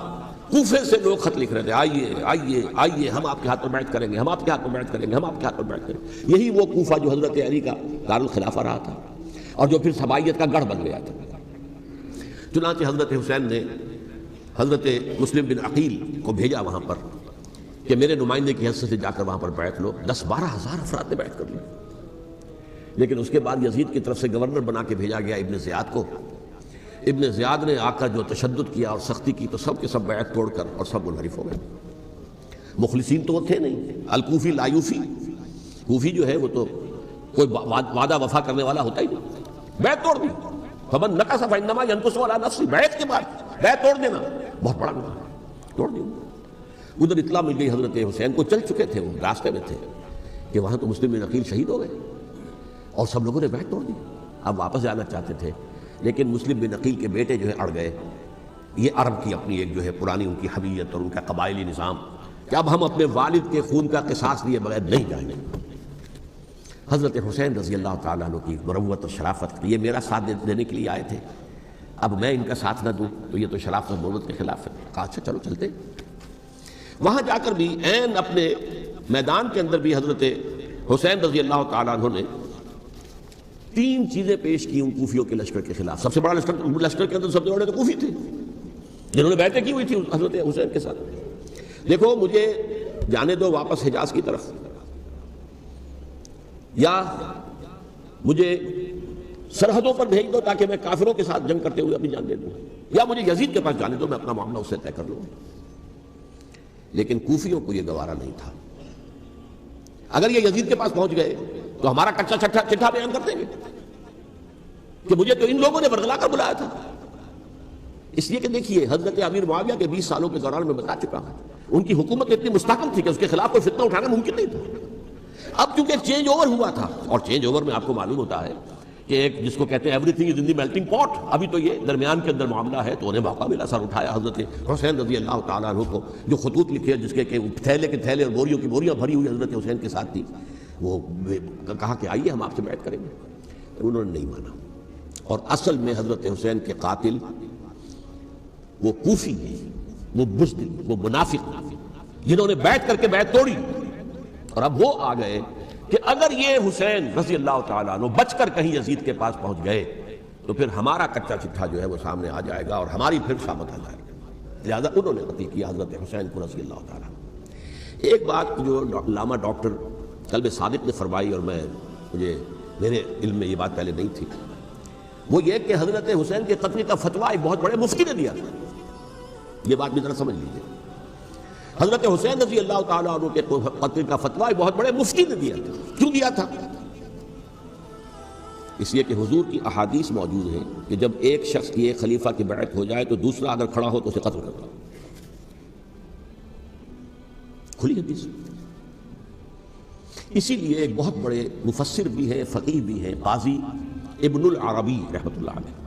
کوفے سے لوگ خط لکھ رہے تھے، آئیے آئیے آئیے، ہم آپ کے ہاتھ پر بیعت کریں گے، ہم آپ کے ہاتھ پر بیعت کریں گے، ہم آپ کے ہاتھ پر بیعت کریں گے. یہی وہ کوفہ جو حضرت علی کا دارالخلافہ رہا تھا اور جو پھر سبائیت کا گڑھ بن گیا تھا. چنانچہ حضرت حسین نے حضرت مسلم بن عقیل کو بھیجا وہاں پر کہ میرے نمائندے کی حیثیت سے جا کر وہاں پر بیعت لو. 10-12 ہزار افراد نے بیعت کر لی. لیکن اس کے بعد یزید کی طرف سے گورنر بنا کے بھیجا گیا ابن زیاد کو. ابن زیاد نے آ کر جو تشدد کیا اور سختی کی تو سب کے سب بیعت توڑ کر اور سب منحرف ہو گئے. مخلصین تو وہ تھے نہیں. الکوفی لایوفی، کوفی جو ہے وہ تو کوئی وعدہ وفا کرنے والا ہوتا ہی نہیں، بیعت توڑ دی. فمن نقص فانما ينقص على نفسه، بیعت کے بعد بیعت توڑ دینا بہت بڑا گناہ ہے، توڑ دی. ادھر اطلاع مل گئی حضرت حسین کو، چل چکے تھے، وہ راستے میں تھے کہ وہاں تو مسلم بن عقیل شہید ہو گئے اور سب لوگوں نے بیعت توڑ دی. اب واپس جانا چاہتے تھے لیکن مسلم بن عقیل کے بیٹے جو ہے اڑ گئے. یہ عرب کی اپنی ایک جو ہے پرانی ان کی حمیت اور ان کا قبائلی نظام کہ اب ہم اپنے والد کے خون کا قصاص لیے بغیر نہیں جائیں گے. حضرت حسین رضی اللہ تعالیٰ عنہ کی مروت اور شرافت، یہ میرا ساتھ دینے کے لیے آئے تھے، اب میں ان کا ساتھ نہ دوں تو یہ تو شرافت اور مروت کے خلاف ہے. کہا اچھا چلو چلتے. وہاں جا کر بھی عین اپنے میدان کے اندر بھی حضرت حسین رضی اللہ تعالیٰ عنہ نے 3 چیزیں پیش کی ان کوفیوں کے لشکر کے خلاف. سب سے بڑا لشکر کے اندر سب سے بڑے تو کوفی تھے جنہوں نے بیعتیں کی ہوئی تھی حضرت حسین کے ساتھ. دیکھو مجھے جانے دو واپس حجاز کی طرف، یا مجھے سرحدوں پر بھیج دو تاکہ میں کافروں کے ساتھ جنگ کرتے ہوئے اپنی جان دے دوں، یا مجھے یزید کے پاس جانے دو، میں اپنا معاملہ اس سے طے کر لوں. لیکن کوفیوں کو یہ گوارا نہیں تھا. اگر یہ یزید کے پاس پہنچ گئے تو ہمارا کچا چٹھا بیان کر دیں گے کہ مجھے تو ان لوگوں نے برگلا کر بلایا تھا. اس لیے کہ دیکھیے حضرت امیر معاویہ کے 20 سالوں کے دوران میں بتا چکا ہوں ان کی حکومت اتنی مستحکم تھی کہ اس کے خلاف کوئی فتنہ اٹھانا ممکن نہیں تھا۔ اب چونکہ ایک چینج اوور ہوا تھا، اور چینج اوور میں آپ کو معلوم ہوتا ہے کہ ایک جس کو کہتے ہیں every thing is in the melting پاٹ، ابھی تو یہ درمیان کے اندر معاملہ ہے، تو انہیں موقع ملا، سر اٹھایا حضرت حسین رضی اللہ تعالیٰ عنہ کو، جو خطوط لکھے جس کے کہ تھیلے کے تھیلے اور بوریوں کی بوریاں بھری ہوئی حضرت حسین کے ساتھ تھی، وہ کہا کہ آئیے ہم آپ سے بیعت کریں گے، انہوں نے نہیں مانا۔ اور اصل میں حضرت حسین کے قاتل وہ کوفی ہیں، وہ بزدل، وہ منافق، جنہوں نے بیعت کر کے بیعت توڑی، اور اب وہ آ گئے کہ اگر یہ حسین رضی اللہ تعالیٰ عنہ بچ کر کہیں یزید کے پاس پہنچ گئے تو پھر ہمارا کچا چٹھا جو ہے وہ سامنے آ جائے گا اور ہماری پھر شامت آ جائے گا، لہذا انہوں نے قتل کیا حضرت حسین کو رضی اللہ تعالیٰ عنہ۔ ایک بات جو علامہ ڈاکٹر قلب صادق نے فرمائی، اور میرے علم میں یہ بات پہلے نہیں تھی، وہ یہ کہ حضرت حسین کے قتل کا فتویٰ ایک بہت بڑے مفتی نے دیا تھا۔ یہ بات بھی ذرا سمجھ لیجیے، حضرت حسین رضی اللہ تعالیٰ عنہ کے قتل کا فتویٰ ایک بہت بڑے مفتی نے دیا تھا۔ کیوں دیا تھا؟ اس لیے کہ حضور کی احادیث موجود ہیں کہ جب ایک شخص کی ایک خلیفہ کی بیعت ہو جائے تو دوسرا اگر کھڑا ہو تو اسے قتل کرتا، کھلی حدیث۔ اسی لیے ایک بہت بڑے مفسر بھی ہیں، فقیہ بھی ہیں، قاضی ابن العربی رحمۃ اللہ علیہ،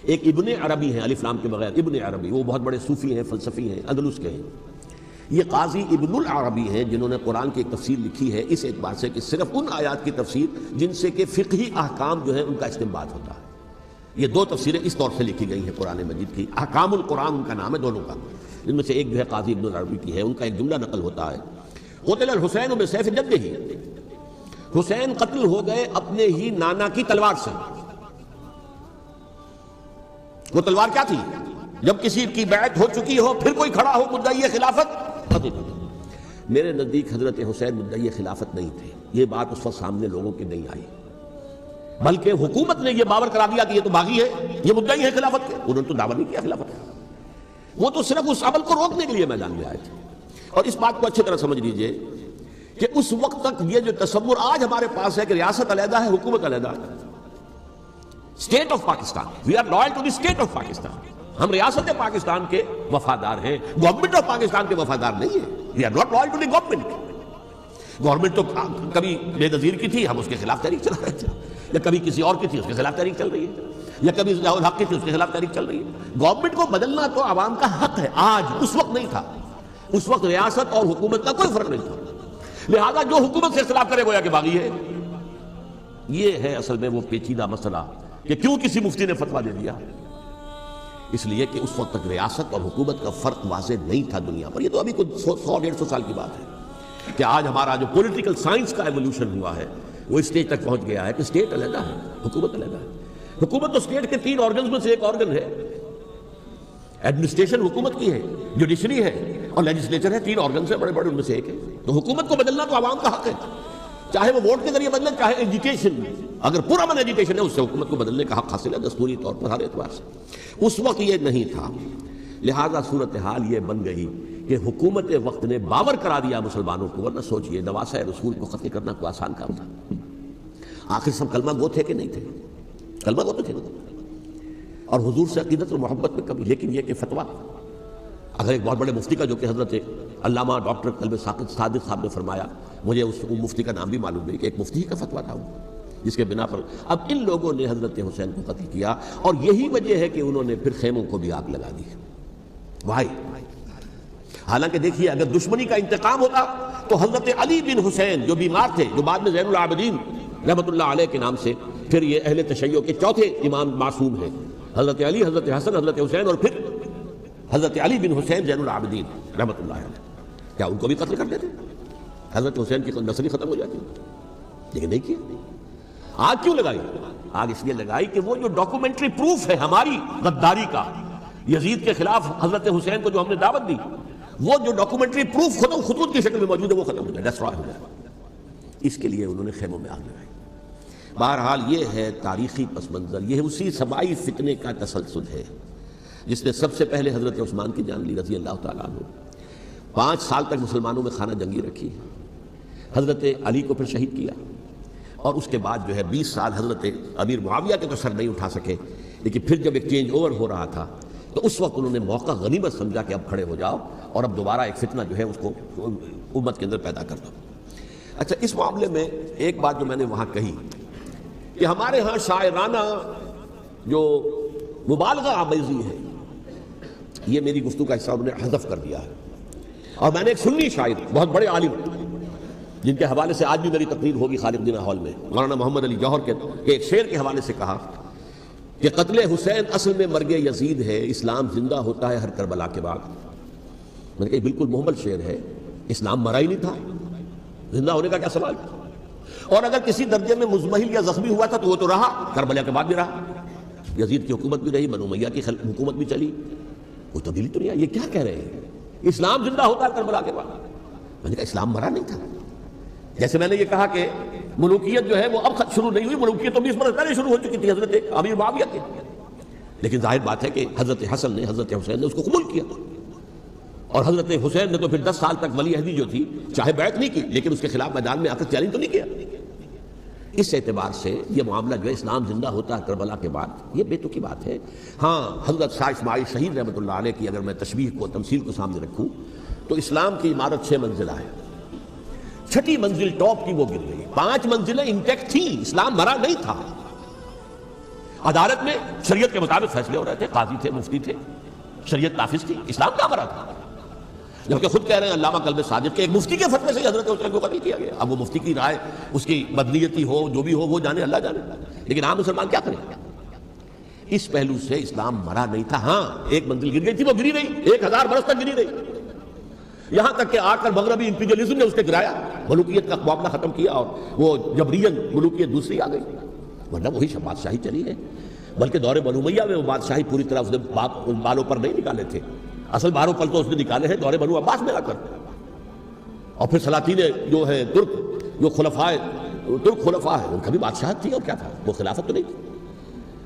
ایک ابن عربی ہیں الف لام کے بغیر، ابن عربی، وہ بہت بڑے صوفی ہیں، فلسفی ہیں، اندلس کے ہیں۔ یہ قاضی ابن العربی ہیں جنہوں نے قرآن کی ایک تفسیر لکھی ہے اس اعتبار سے کہ صرف ان آیات کی تفسیر جن سے کہ فقہی احکام جو ہیں ان کا استنباط ہوتا ہے۔ یہ دو تفسیریں اس طور سے لکھی گئی ہیں قرآن مجید کی، احکام القرآن ان کا نام ہے دونوں کا، ان میں سے ایک جو ہے قاضی ابن العربی کی ہے، ان کا ایک جملہ نقل ہوتا ہے، قتل الحسین بسیف جدہ، حسین قتل ہو گئے اپنے ہی نانا کی تلوار سے۔ وہ تلوار کیا تھی؟ جب کسی کی بیعت ہو چکی ہو پھر کوئی کھڑا ہو مدعی خلافت، میرے نزدیک حضرت حسین مدعی خلافت نہیں تھے، یہ بات اس وقت سامنے لوگوں کی نہیں آئی، بلکہ حکومت نے یہ باور کرا دیا کہ یہ تو باغی ہے، یہ مدعی ہے خلافت کے، انہوں نے تو دعویٰ نہیں کیا خلافت کا، وہ تو صرف اس عمل کو روکنے کے لیے میدان میں آئے تھے۔ اور اس بات کو اچھی طرح سمجھ لیجئے کہ اس وقت تک یہ جو تصور آج ہمارے پاس ہے کہ ریاست علیحدہ ہے، حکومت علیحدہ ہے، state of Pakistan, we are loyal to the state of Pakistan, ہم ریاست پاکستان کے وفادار ہیں، گورنمنٹ آف پاکستان کے وفادار نہیں ہیں، we are not loyal to the government. Government تو کبھی بے نظیر کی تھی، ہم اس کے خلاف تحریک چلا رہے تھے، یا کبھی کسی اور کی تھی اس کے خلاف تحریک چل رہی ہے، یا کبھی ضیاء الحق کی تھی اس کے خلاف تحریک چل رہی ہے۔ گورنمنٹ کو بدلنا تو عوام کا حق ہے، آج، اس وقت نہیں تھا، اس وقت ریاست اور حکومت کا کوئی فرق نہیں تھا، لہذا جو حکومت سے اختلاف کرے گویا کہ باغی ہے۔ یہ ہے اصل میں وہ پیچیدہ مسئلہ کہ کیوں کسی مفتی نے فتویٰ دے دیا، اس لیے کہ اس وقت تک ریاست اور حکومت کا فرق واضح نہیں تھا دنیا پر۔ یہ تو ابھی کچھ 100-150 سال کی بات ہے کہ آج ہمارا جو پولیٹیکل سائنس کا ایولیوشن ہوا ہے وہ اس اسٹیج تک پہنچ گیا ہے کہ اسٹیٹ علیحدہ ہے، حکومت علیحدہ ہے۔ حکومت تو اسٹیٹ کے 3 آرگنز میں سے ایک آرگن ہے، ایڈمنسٹریشن حکومت کی ہے، جوڈیشری ہے اور لیجسلیچر ہے، 3 آرگنز ہیں بڑے بڑے، ان میں سے ایک ہے۔ تو حکومت کو بدلنا تو عوام کا حق ہے، چاہے وہ ووٹ کے ذریعے بدلے، چاہے ایجوکیشن، اگر پورا من ایجوکیشن ہے اس سے حکومت کو بدلنے کا حق حاصل ہے دستوری طور پر ہر اعتبار سے۔ اس وقت یہ نہیں تھا، لہذا صورتحال یہ بن گئی کہ حکومت وقت نے باور کرا دیا مسلمانوں کو، ورنہ سوچئے نواسہ رسول کو قتل کرنا کوئی آسان کام تھا؟ آخر سب کلمہ گو تھے کہ نہیں تھے؟ کلمہ گو تو تھے، اور حضور سے عقیدت اور محبت میں کبھی، لیکن یہ کہ فتویٰ، اگر ایک بہت بڑے مفتی کا جو کہ حضرت علامہ ڈاکٹر قلب صادق صاحب نے فرمایا، مجھے اس مفتی کا نام بھی معلوم نہیں کہ ایک مفتی کا فتویٰ تھا وہ، جس کے بنا پر اب ان لوگوں نے حضرت حسین کو قتل کیا، اور یہی وجہ ہے کہ انہوں نے پھر خیموں کو بھی آگ لگا دی۔ وائی، حالانکہ دیکھیے اگر دشمنی کا انتقام ہوتا تو حضرت علی بن حسین جو بیمار تھے، جو بعد میں زین العابدین رحمۃ اللہ علیہ کے نام سے، پھر یہ اہل تشیع کے چوتھے امام معصوم ہیں، حضرت علی، حضرت حسن، حضرت حسین، اور پھر حضرت علی بن حسین زین العابدین رحمۃ اللہ علیہ، کیا ان کو بھی قتل کر دیتے؟ حضرت حسین کی نسل ختم ہو جاتی، لیکن نہیں کیا۔ آگ کیوں لگائی؟ آگ اس لیے لگائی کہ وہ جو ڈاکومنٹری پروف ہے ہماری غداری کا یزید کے خلاف حضرت حسین کو جو ہم نے دعوت دی، وہ جو ڈاکومنٹری پروف خطوط کی شکل میں موجود ہے وہ ختم ہو جائے، ڈسٹرائے ہو جائے۔ اس کے لیے انہوں نے خیموں میں آگ لگائی۔ بہرحال یہ ہے تاریخی پس منظر، یہ اسی سبائی فتنے کا تسلسل ہے جس نے سب سے پہلے حضرت عثمان کی جان لی رضی اللہ تعالیٰ عنہ، 5 سال تک مسلمانوں میں خانہ جنگی رکھی، حضرت علی کو پھر شہید کیا، اور اس کے بعد جو ہے 20 سال حضرت امیر معاویہ کے تو سر نہیں اٹھا سکے، لیکن پھر جب ایک چینج اوور ہو رہا تھا تو اس وقت انہوں نے موقع غنیمت سمجھا کہ اب کھڑے ہو جاؤ اور اب دوبارہ ایک فتنہ جو ہے اس کو امت کے اندر پیدا کر دو۔ اچھا، اس معاملے میں ایک بات جو میں نے وہاں کہی کہ ہمارے ہاں شاعرانہ جو مبالغہ آمیزی ہے، یہ میری گفتگو کا حصہ انہوں نے حذف کر دیا ہے۔ اور میں نے ایک سنی شاعر، بہت بڑے عالم، جن کے حوالے سے آج بھی میری تقریر ہوگی خالق دینہ ہال میں، مولانا محمد علی جوہر کے ایک شعر کے حوالے سے کہا کہ قتل حسین اصل میں مرگ یزید ہے، اسلام زندہ ہوتا ہے ہر کربلا کے بعد۔ میں نے کہا بالکل محمل شعر ہے، اسلام مرا ہی نہیں تھا، زندہ ہونے کا کیا سوال؟ اور اگر کسی درجے میں مزمحل یا زخمی ہوا تھا تو وہ تو رہا، کربلا کے بعد بھی رہا، یزید کی حکومت بھی رہی، بنو امیہ کی حکومت بھی چلی، کوئی تبدیلی تو نہیں آئی۔ یہ کیا کہہ رہے ہیں؟ اسلام زندہ ہوتا ہے کربلا کے بعد۔ میں نے کہا اسلام مرا نہیں تھا۔ جیسے میں نے یہ کہا کہ ملوکیت جو ہے وہ اب شروع نہیں ہوئی، ملوکیت تو 20 برس پہلے شروع ہو چکی تھی حضرت امیر معاویہ کے، لیکن ظاہر بات ہے کہ حضرت حسن نے، حضرت حسین نے اس کو قبول کیا، اور حضرت حسین نے تو پھر 10 سال تک ولی عہدی جو تھی چاہے بیعت نہیں کی لیکن اس کے خلاف میدان میں آ کر چیلنج تو نہیں کیا۔ اس اعتبار سے یہ معاملہ جو ہے اسلام زندہ ہوتا ہے کربلا کے بعد، یہ بے تکی بات ہے۔ ہاں، حضرت شاہ اسماعیل شہید رحمۃ اللہ علیہ کی اگر میں تشبیہ کو، تمثیل کو سامنے رکھوں تو اسلام کی عمارت 6 منزلہ ہے، 6ٹھی منزل ٹاپ کی وہ گر گئی، 5 منزلیں انٹیکٹ تھیں، اسلام مرا نہیں تھا۔ عدالت میں شریعت کے مطابق فیصلے ہو رہے تھے، قاضی تھے، مفتی تھے، شریعت نافذ تھی، اسلام کہاں مرا تھا؟ جبکہ خود کہہ رہے ہیں علامہ قلب صادق کے ایک مفتی کے فتوے سے حضرت حسین کو قتل کیا گیا۔ اب وہ مفتی کی رائے، اس کی بدنیتی ہو، جو بھی ہو، وہ جانے، اللہ جانے، لیکن عام مسلمان کیا کریں؟ اس پہلو سے اسلام مرا نہیں تھا۔ ہاں، ایک منزل گر گئی تھی، وہ گری رہی، 1000 برس تک گری رہی، یہاں تک کہ آ کر مغربی امپیریلزم نے اس کے گرایا، ملوکیت کا معاملہ ختم کیا اور وہ جبرین ملوکیت دوسری آ گئی، ورنہ وہی بادشاہی چلی ہے۔ بلکہ دور بنو امیہ میں وہ بادشاہی پوری طرح اس نے بالوں پر نہیں نکالے تھے، اصل باروں پل تو اس نے نکالے ہیں دور بنو عباس میں آ کر، اور پھر سلاطین جو ہے ترک، جو ترک خلفاء ہے، ان کا بھی بادشاہت تھی اور کیا تھا، وہ خلافت تو نہیں تھی۔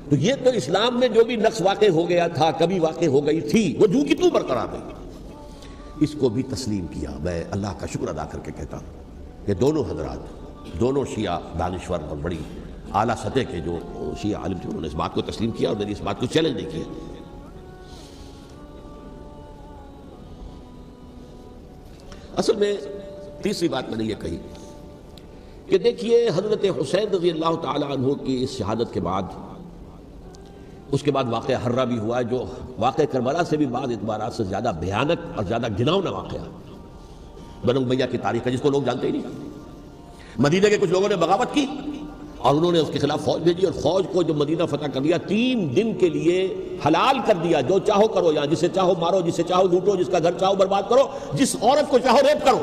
تو یہ تو اسلام میں جو بھی نقص واقع ہو گیا تھا، کبھی واقع ہو گئی تھی، وہ جو کی تو برقرار رہی، اس کو بھی تسلیم کیا۔ میں اللہ کا شکر ادا کر کے کہتا ہوں کہ دونوں حضرات، دونوں شیعہ دانشور اور بڑی اعلیٰ سطح کے جو شیعہ عالم تھے، انہوں نے اس بات کو تسلیم کیا اور میری اس بات کو چیلنج نہیں کیا۔ اصل میں تیسری بات میں نے یہ کہی کہ دیکھیے حضرت حسین رضی اللہ تعالی عنہ کی اس شہادت کے بعد، اس کے بعد واقعہ ہرہ بھی ہوا ہے، جو واقعہ کربلا سے بھی بعض اعتبارات سے زیادہ بھیانک اور زیادہ گھناؤنا واقعہ بنو امیہ کی تاریخ ہے، جس کو لوگ جانتے ہی نہیں۔ مدینہ کے کچھ لوگوں نے بغاوت کی اور انہوں نے اس کے خلاف فوج بھیجی، اور فوج کو جو مدینہ فتح کر لیا، 3 دن کے لیے حلال کر دیا، جو چاہو کرو، یہاں جسے چاہو مارو، جسے چاہو لوٹو، جس کا گھر چاہو برباد کرو، جس عورت کو چاہو ریپ کرو،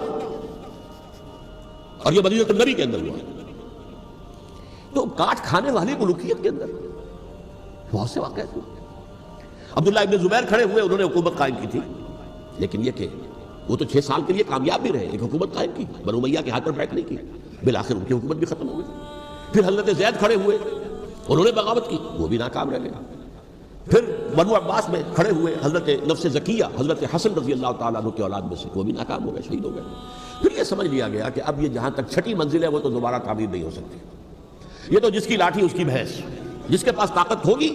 اور یہ مدینہ النبی کے اندر ہوا۔ تو کاٹ کھانے والی ملوکیت کے اندر بہت سے واقعات ہوئے۔ عبداللہ ابن زبیر کھڑے ہوئے، انہوں نے حکومت قائم کی تھی، لیکن یہ کہ وہ تو 6 سال کے لیے کامیاب بھی رہے، ایک حکومت قائم کی، بنو امیہ کے ہاتھ پر بیٹھ نہیں کی، بالآخر ان کی حکومت بھی ختم ہو گئی۔ پھر حضرت زید کھڑے ہوئے، انہوں نے بغاوت کی، وہ بھی ناکام رہ گئے۔ پھر بنو عباس میں کھڑے ہوئے حضرت نفس زکیہ، حضرت حسن رضی اللہ تعالیٰ عنہ کے اولاد میں سے، وہ بھی ناکام ہو گئے، شہید ہو گئے۔ پھر یہ سمجھ لیا گیا کہ اب یہ جہاں تک 6ٹھی منزل ہے وہ تو دوبارہ تعمیر نہیں ہو سکتی، یہ تو جس کی لاٹھی اس کی بھینس، جس کے پاس طاقت ہوگی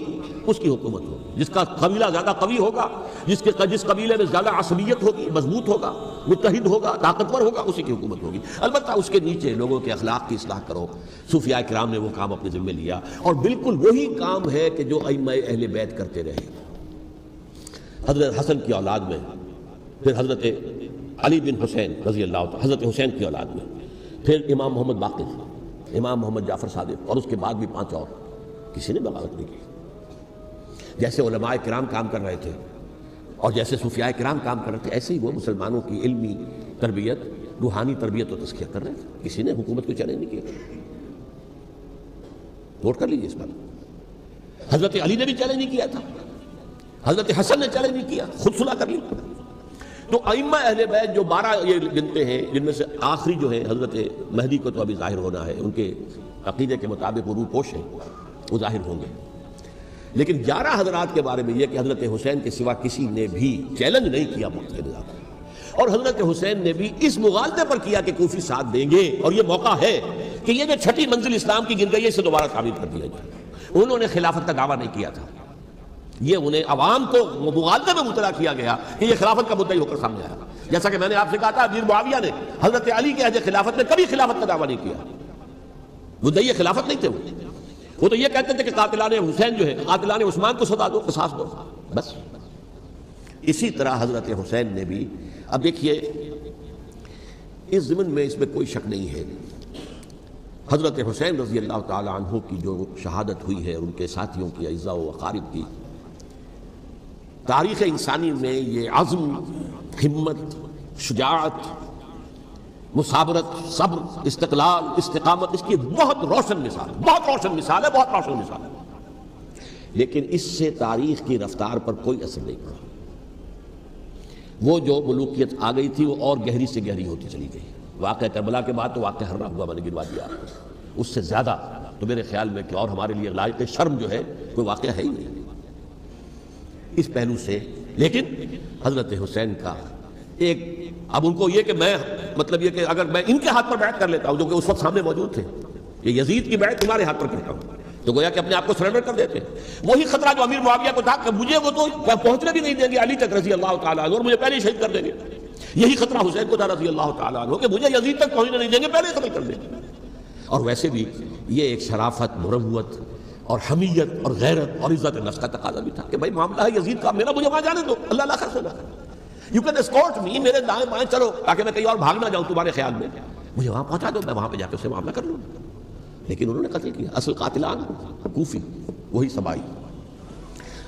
اس کی حکومت ہوگی، جس کا قبیلہ زیادہ قوی ہوگا، جس قبیلے میں زیادہ عصبیت ہوگی، مضبوط ہوگا، متحد ہوگا، طاقتور ہوگا، اسی کی حکومت ہوگی۔ البتہ اس کے نیچے لوگوں کے اخلاق کی اصلاح کرو۔ صوفیاء کرام نے وہ کام اپنے ذمہ لیا، اور بالکل وہی کام ہے کہ جو ائمہ اہل بیت کرتے رہے۔ حضرت حسن کی اولاد میں، پھر حضرت علی بن حسین رضی اللہ تعالیٰ، حضرت حسین کی اولاد میں، پھر امام محمد باقر، امام محمد جعفر صادق، اور اس کے بعد بھی 5 اور، کسی نے بغاوت نہیں کی۔ جیسے علماء کرام کام کر رہے تھے اور جیسے صوفیاء کرام کام کر رہے تھے، ایسے ہی وہ مسلمانوں کی علمی تربیت، روحانی تربیت و تزکیہ کر رہے تھے، کسی نے حکومت کو چیلنج نہیں کیا۔ نوٹ کر لیجیے اس بات، حضرت علی نے بھی چیلنج نہیں کیا تھا، حضرت حسن نے چیلنج نہیں کیا، خود صلح کر لی۔ تو ائمہ اہل بیت جو 12 یہ گنتے ہیں، جن میں سے آخری جو ہے حضرت مہدی کو تو ابھی ظاہر ہونا ہے، ان کے عقیدے کے مطابق وہ روح پوش ہیں، وہ ظاہر ہوں گے، لیکن 11 حضرات کے بارے میں یہ کہ حضرت حسین کے سوا کسی نے بھی چیلنج نہیں کیا مختلف نظام، اور حضرت حسین نے بھی اس مغالطے پر کیا کہ کوفی ساتھ دیں گے، اور یہ موقع ہے کہ یہ جو 6ٹھی منزل اسلام کی گر گئی ہے اسے دوبارہ تعمیر کر دیا جائے۔ انہوں نے خلافت کا دعویٰ نہیں کیا تھا، یہ انہیں عوام کو مغالطے میں مبتلا کیا گیا کہ یہ خلافت کا مدعی ہو کر سامنے آیا. جیسا کہ میں نے آپ سے کہا تھا، امیر معاویہ نے حضرت علی کے عہد خلافت میں کبھی خلافت کا دعویٰ نہیں کیا. مدعی خلافت نہیں تھے وہ تو یہ کہتے تھے کہ قاتلان حسین جو ہے، قاتلان عثمان کو سزا دو، قصاص دو، بس. اسی طرح حضرت حسین نے بھی، اب دیکھیے اس ضمن میں اس میں کوئی شک نہیں ہے، حضرت حسین رضی اللہ تعالی عنہ کی جو شہادت ہوئی ہے، ان کے ساتھیوں کی، اعزاء و اقارب کی، تاریخ انسانی میں یہ عزم، ہمت، شجاعت، مثابرت، صبر، استقلال، استقامت، اس کی بہت روشن مثال ہے، بہت روشن مثال ہے، بہت روشن مثال ہے. لیکن اس سے تاریخ کی رفتار پر کوئی اثر نہیں پڑا. وہ جو ملوکیت آ گئی تھی وہ اور گہری سے گہری ہوتی چلی گئی. واقعہ کربلا کے بعد تو واقعہ ہررا ہوا میں نے گنوا دیا، اس سے زیادہ تو میرے خیال میں کہ اور ہمارے لیے لائق شرم جو ہے کوئی واقعہ ہے ہی نہیں اس پہلو سے. لیکن حضرت حسین کا ایک، اب ان کو یہ کہ میں مطلب یہ کہ اگر میں ان کے ہاتھ پر بیعت کر لیتا ہوں جو کہ اس وقت سامنے موجود تھے، یہ یزید کی بیعت تمہارے ہاتھ پر کرتا ہوں، تو گویا کہ اپنے آپ کو سرنڈر کر دیتے. وہی خطرہ جو امیر معاویہ کو تھا کہ مجھے وہ تو پہنچنے بھی نہیں دیں گے علی تک رضی اللہ تعالیٰ عنہ، اور مجھے پہلے ہی شہید کر دیں گے. یہی خطرہ حسین کو تھا رضی اللہ تعالیٰ عنہ کہ مجھے یزید تک پہنچنے نہیں دیں گے، پہلے ہی قتل کر دیں گے. اور ویسے بھی یہ ایک شرافت، مروت اور حمیت اور غیرت اور عزت نفس کا تقاضا بھی تھا کہ بھائی معاملہ ہے یزید کا، میرا مجھے وہاں جانے دو، اللہ لا خیر سے نہ کرے. یو کین اسکورٹ می، میرے دائیں بائیں چلو تاکہ میں کہیں اور بھاگ نہ جاؤں تمہارے خیال میں، مجھے وہاں پہنچا دو، میں وہاں پہ جا کے اسے معاملہ کر لوں. لیکن انہوں نے قتل کیا. اصل قاتلان کوفی، وہی سبائی.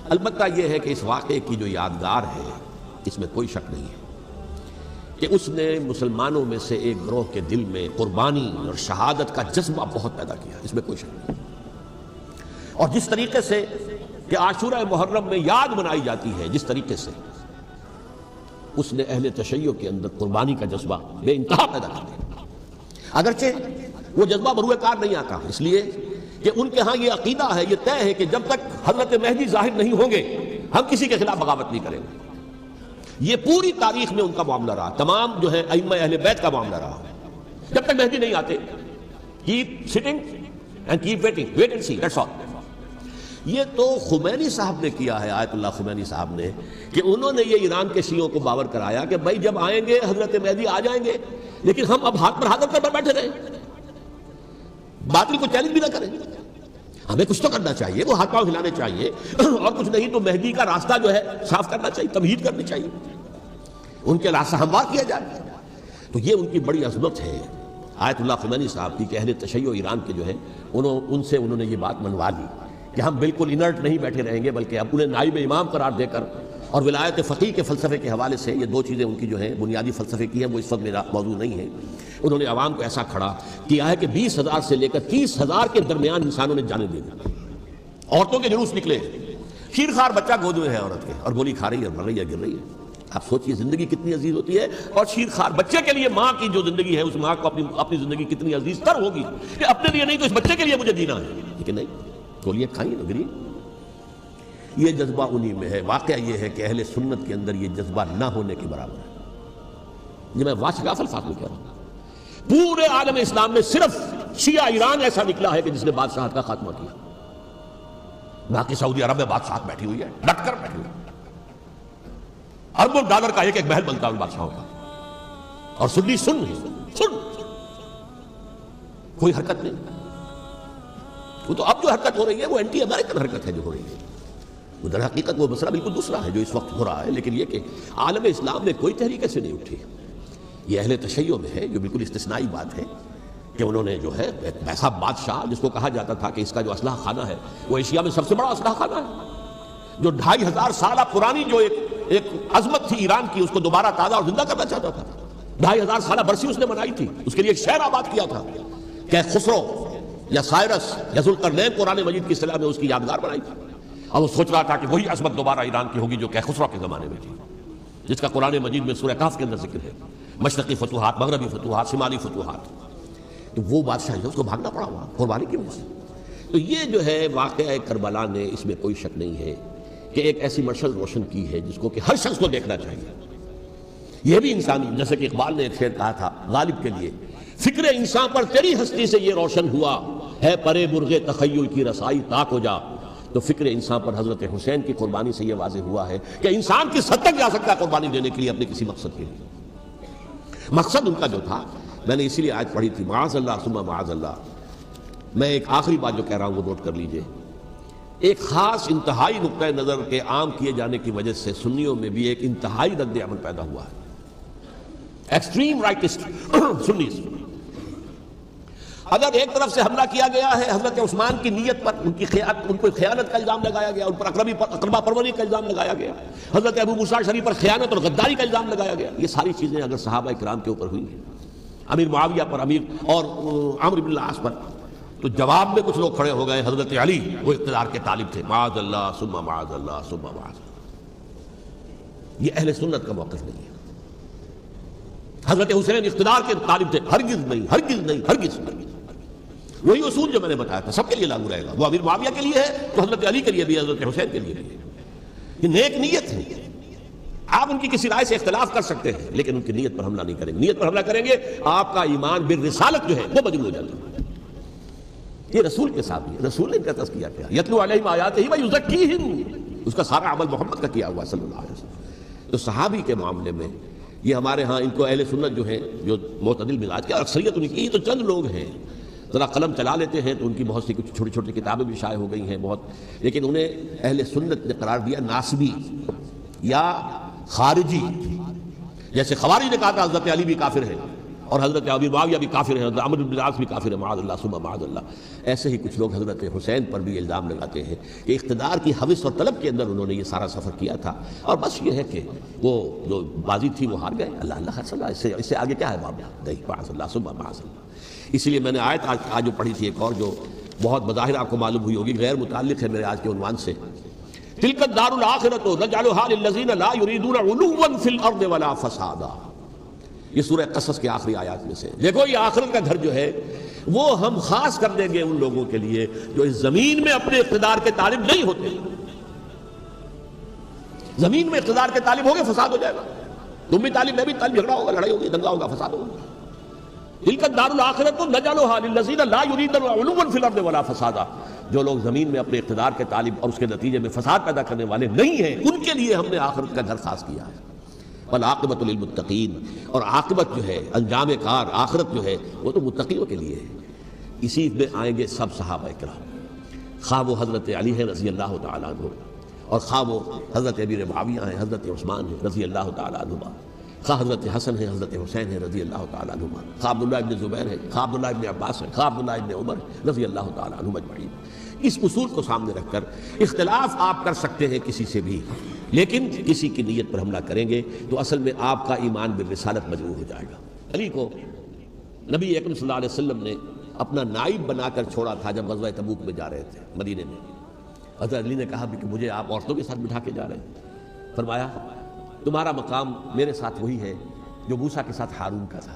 البتہ یہ ہے کہ اس واقعے کی جو یادگار ہے اس میں کوئی شک نہیں ہے کہ اس نے مسلمانوں میں سے ایک گروہ کے دل میں قربانی اور شہادت کا جذبہ بہت پیدا کیا، اس میں کوئی شک نہیں. اور جس طریقے سے کہ عاشورہ محرم میں یاد منائی جاتی ہے، جس طریقے سے اس نے اہل تشیع کے اندر قربانی کا جذبہ بے انتہا پیدا کر دیا. اگرچہ وہ جذبہ بروئے کار نہیں آتا، اس لیے کہ ان کے ہاں یہ عقیدہ ہے، یہ طے ہے کہ جب تک حضرت مہدی ظاہر نہیں ہوں گے ہم کسی کے خلاف بغاوت نہیں کریں گے. یہ پوری تاریخ میں ان کا معاملہ رہا، تمام جو ہے ائمہ اہل بیت کا معاملہ رہا. جب تک مہدی نہیں آتے، keep sitting and keep waiting, wait and see, that's all. یہ تو خمینی صاحب نے کیا ہے، آیت اللہ خمینی صاحب نے، کہ انہوں نے یہ ایران کے شیعوں کو باور کرایا کہ بھائی جب آئیں گے حضرت مہدی آ جائیں گے، لیکن ہم اب ہاتھ پر ہاتھ کر بیٹھے رہیں، باطل کو چیلنج بھی نہ کریں. ہمیں کچھ تو کرنا چاہیے، وہ ہاتھ پاؤں ہلانے چاہیے، اور کچھ نہیں تو مہدی کا راستہ جو ہے صاف کرنا چاہیے، تمہید کرنی چاہیے، ان کے راستہ ہموار کیا جائے. تو یہ ان کی بڑی عظمت ہے آیت اللہ خمینی صاحب کی کہ اہل تشیع ایران کے جو ہے ان سے انہوں نے یہ بات منوا لی کہ ہم بالکل انرٹ نہیں بیٹھے رہیں گے، بلکہ اب انہیں نائب امام قرار دے کر اور ولایت فقیہ کے فلسفے کے حوالے سے، یہ دو چیزیں ان کی جو ہیں بنیادی فلسفے کی ہیں، وہ اس وقت میرا موضوع نہیں ہے. انہوں نے عوام کو ایسا کھڑا کیا ہے کہ 20,000 سے لے کر 30,000 کے درمیان انسانوں نے جانے دے دی. عورتوں کے جلوس نکلے، شیرخوار بچہ گود میں ہے عورت کے، اور گولی کھا رہی ہے، مر رہی ہے، گر رہی ہے. آپ سوچئے زندگی کتنی عزیز ہوتی ہے، اور شیرخوار بچے کے لیے ماں کی جو زندگی ہے، اس ماں کو اپنی زندگی کتنی عزیز تر ہوگی کہ اپنے لیے نہیں تو اس بچے کے لیے مجھے جینا ہے. لیکن نہیں، گولیاں کھائیں، گری. یہ جذبہ انہی میں ہے. واقعہ یہ ہے کہ اہل سنت کے اندر یہ جذبہ نہ ہونے کے برابر ہے. یہ میں واشگاف الفاظ میں کہہ رہا ہوں. پورے عالم اسلام میں صرف شیعہ ایران ایسا نکلا ہے کہ جس نے بادشاہت کا خاتمہ کیا. باقی سعودی عرب میں بادشاہت بیٹھی ہوئی ہے، ڈٹ کر بیٹھی ہوئی ہے. اربوں ڈالر کا ایک ایک محل بنتا ہے ان بادشاہوں کا، اور سنی سن کوئی حرکت نہیں. وہ تو اب جو حرکت ہو رہی ہے وہ اینٹی امریکن حرکت ہے جو ہو رہی ہے. وہ در حقیقت وہ مسئلہ بالکل دوسرا ہے جو اس وقت ہو رہا ہے. لیکن یہ کہ عالم اسلام میں کوئی تحریک ایسے نہیں اٹھی. یہ اہل تشیع میں ہے، جو بالکل استثنائی بات ہے کہ انہوں نے جو ہے ایک ایسا بادشاہ جس کو کہا جاتا تھا کہ اس کا جو اسلحہ خانہ ہے وہ ایشیا میں سب سے بڑا اسلحہ خانہ ہے، جو 2500 سالہ پرانی جو ایک عظمت تھی ایران کی، اس کو دوبارہ تازہ اور زندہ کرنا چاہتا تھا. 2500 سالہ برسی اس نے منائی تھی، اس کے لیے ایک شہر آباد کیا تھا کہ خسرو یا سائرس یا ذوالقرنین قرآن مجید کی اصطلاح میں اس کی یادگار بنائی تھی. اور وہ سوچ رہا تھا کہ وہی عظمت دوبارہ ایران کی ہوگی جو کہ خسرو کے زمانے میں تھی، جس کا قرآن مجید میں سورہ کہف کے اندر ذکر ہے. مشرقی فتوحات، مغربی فتوحات، شمالی فتوحات. تو وہ بادشاہ جو اس کو بھاگنا پڑا ہوا قربانی کی وجہ سے. تو یہ جو ہے واقعہ کربلا نے، اس میں کوئی شک نہیں ہے کہ ایک ایسی مشعل روشن کی ہے جس کو کہ ہر شخص کو دیکھنا چاہیے. یہ بھی انسانی، جیسے کہ اقبال نے ایک شعر کہا تھا غالب کے لیے، فکر انسان پر تیری ہستی سے یہ روشن ہوا ہے، پرے مرغ تخیل کی رسائی تاک ہو جا، تو فکر انسان پر حضرت حسین کی قربانی سے یہ واضح ہوا ہے کہ انسان کس حد تک جا سکتا ہے قربانی دینے کے لیے اپنے کسی مقصد کے لیے. مقصد ان کا جو تھا، میں نے اسی لیے آیت پڑھی تھی، معاذ اللہ ثم معاذ اللہ. میں ایک آخری بات جو کہہ رہا ہوں وہ نوٹ کر لیجئے. ایک خاص انتہائی نقطۂ نظر کے عام کیے جانے کی وجہ سے سنیوں میں بھی ایک انتہائی رد عمل پیدا ہوا ہے. Extreme rightist سنیز. اگر ایک طرف سے حملہ کیا گیا ہے حضرت عثمان کی نیت پر، ان کو خیانت کا الزام لگایا گیا، ان پر اقربا پروری کا الزام لگایا گیا، حضرت ابو موسیٰ شریف پر خیانت اور غداری کا الزام لگایا گیا، یہ ساری چیزیں اگر صحابہ کرام کے اوپر ہوئی ہیں، امیر معاویہ پر، امیر اور عمرو بن العاص پر، تو جواب میں کچھ لوگ کھڑے ہو گئے. حضرت علی وہ اقتدار کے طالب تھے، معاذ اللہ ثم معاذ اللہ ثم معاذ اللہ. یہ اہل سنت کا موقف نہیں ہے. حضرت حسین اقتدار کے طالب تھے، ہرگز نہیں ہرگز نہیں ہرگز نہیں. وہی اصول جو میں نے بتایا تھا سب کے لیے لاگو رہے گا. وہ امیر معاویہ کے لیے ہے تو حضرت علی کے لیے بھی، حضرت حسین کے لیے بھی. یہ نیک نیت ہے. آپ ان کی کسی رائے سے اختلاف کر سکتے ہیں لیکن ان کی نیت پر حملہ نہیں کریں گے. نیت پر حملہ کریں گے آپ کا ایمان بالرسالت جو ہے وہ مجروح ہو جاتا ہے. یہ رسول کے ساتھ ہے، رسول نے ان کا تذکیہ کیا، یتلو علیہم آیاتہ ویزکیہم، اس کا سارا عمل محمد کا کیا ہوا صلی اللہ علیہ وسلم. تو صحابی کے معاملے میں یہ ہمارے ہاں ان کو اہل سنت جو ہیں جو معتدل مزاج کے، اکثریت ان کی تو چند لوگ ہیں ذرا قلم چلا لیتے ہیں تو ان کی بہت سی کچھ چھوٹی چھوٹی کتابیں بھی شائع ہو گئی ہیں بہت، لیکن انہیں اہل سنت نے قرار دیا ناسبی یا خارجی. جیسے خوارج نے کہا تھا حضرت علی بھی کافر ہے اور حضرت ابی معاویہ بھی کافر ہیں، حضرت عمرو بن العاص بھی کافر ہے، معاذ اللہ ثم معاذ اللہ. ایسے ہی کچھ لوگ حضرت حسین پر بھی الزام لگاتے ہیں کہ اقتدار کی ہوس اور طلب کے اندر انہوں نے یہ سارا سفر کیا تھا اور بس یہ ہے کہ وہ جو بازی تھی وہ ہار گئے. اللہ اللہ صلی اللہ، اس سے آگے کیا ہے معاملہ؟ نہیں، معاذ اللہ ثم معاذ اللہ. اسی لیے میں نے آیت آج جو پڑھی تھی ایک اور جو بہت بظاہر آپ کو معلوم ہوئی ہوگی، غیر متعلق ہے میرے آج کے عنوان سے، تلک الدار الآخرۃ نجعلھا للذین لا یریدون علوا فی الارض ولا فسادا. یہ سورہ قصص کے آخری آیات میں سے. دیکھو یہ آخرت کا گھر جو ہے وہ ہم خاص کر دیں گے ان لوگوں کے لیے جو اس زمین میں اپنے اقتدار کے طالب نہیں ہوتے. زمین میں اقتدار کے طالب ہوگے فساد ہو جائے گا. تم بھی طالب، میں بھی طالب، جھگڑا ہوگا، لڑائی ہوگی، دنگا ہوگا، فساد ہوگا. تلک الدار الآخرۃ نجعلھا للذین لا یریدون علوا فی الارض ولا فسادا. جو لوگ زمین میں اپنے اقتدار کے طالب اور اس کے نتیجے میں فساد پیدا کرنے والے نہیں ہیں ان کے لیے ہم نے آخرت کا گھر خاص کیا ہے. والعاقبۃ للمتقین، اور عاقبت جو ہے، انجام کار، آخرت جو ہے وہ تو متقیوں کے لیے ہے. اسی میں آئیں گے سب صحابہ کرام، خواہ وہ حضرت علی ہیں رضی اللہ تعالیٰ عنہ، اور خواہ وہ حضرت امیر معاویہ ہیں، حضرت عثمان ہیں رضی اللہ تعالیٰ عنہما، خواہ حضرت حسن ہیں، حضرت حسین ہیں رضی اللہ تعالیٰ عنہما، خواہ عبداللہ ابن زبیر ہے، خواہ عبداللہ ابن عباس ہے، خواہ عبداللہ ابن عمر رضی اللہ تعالیٰ عنہم اجمعین. اس اصول کو سامنے رکھ کر اختلاف آپ کر سکتے ہیں کسی سے بھی، لیکن کسی کی نیت پر حملہ کریں گے تو اصل میں آپ کا ایمان بالرسالت مجروح ہو جائے گا. علی کو نبی اکرم صلی اللہ علیہ وسلم نے اپنا نائب بنا کر چھوڑا تھا جب غزوہ تبوک میں جا رہے تھے مدینے میں. حضرت علی نے کہا کہ مجھے آپ عورتوں کے ساتھ بٹھا کے جا رہے ہیں. فرمایا تمہارا مقام میرے ساتھ وہی ہے جو موسیٰ کے ساتھ ہارون کا تھا.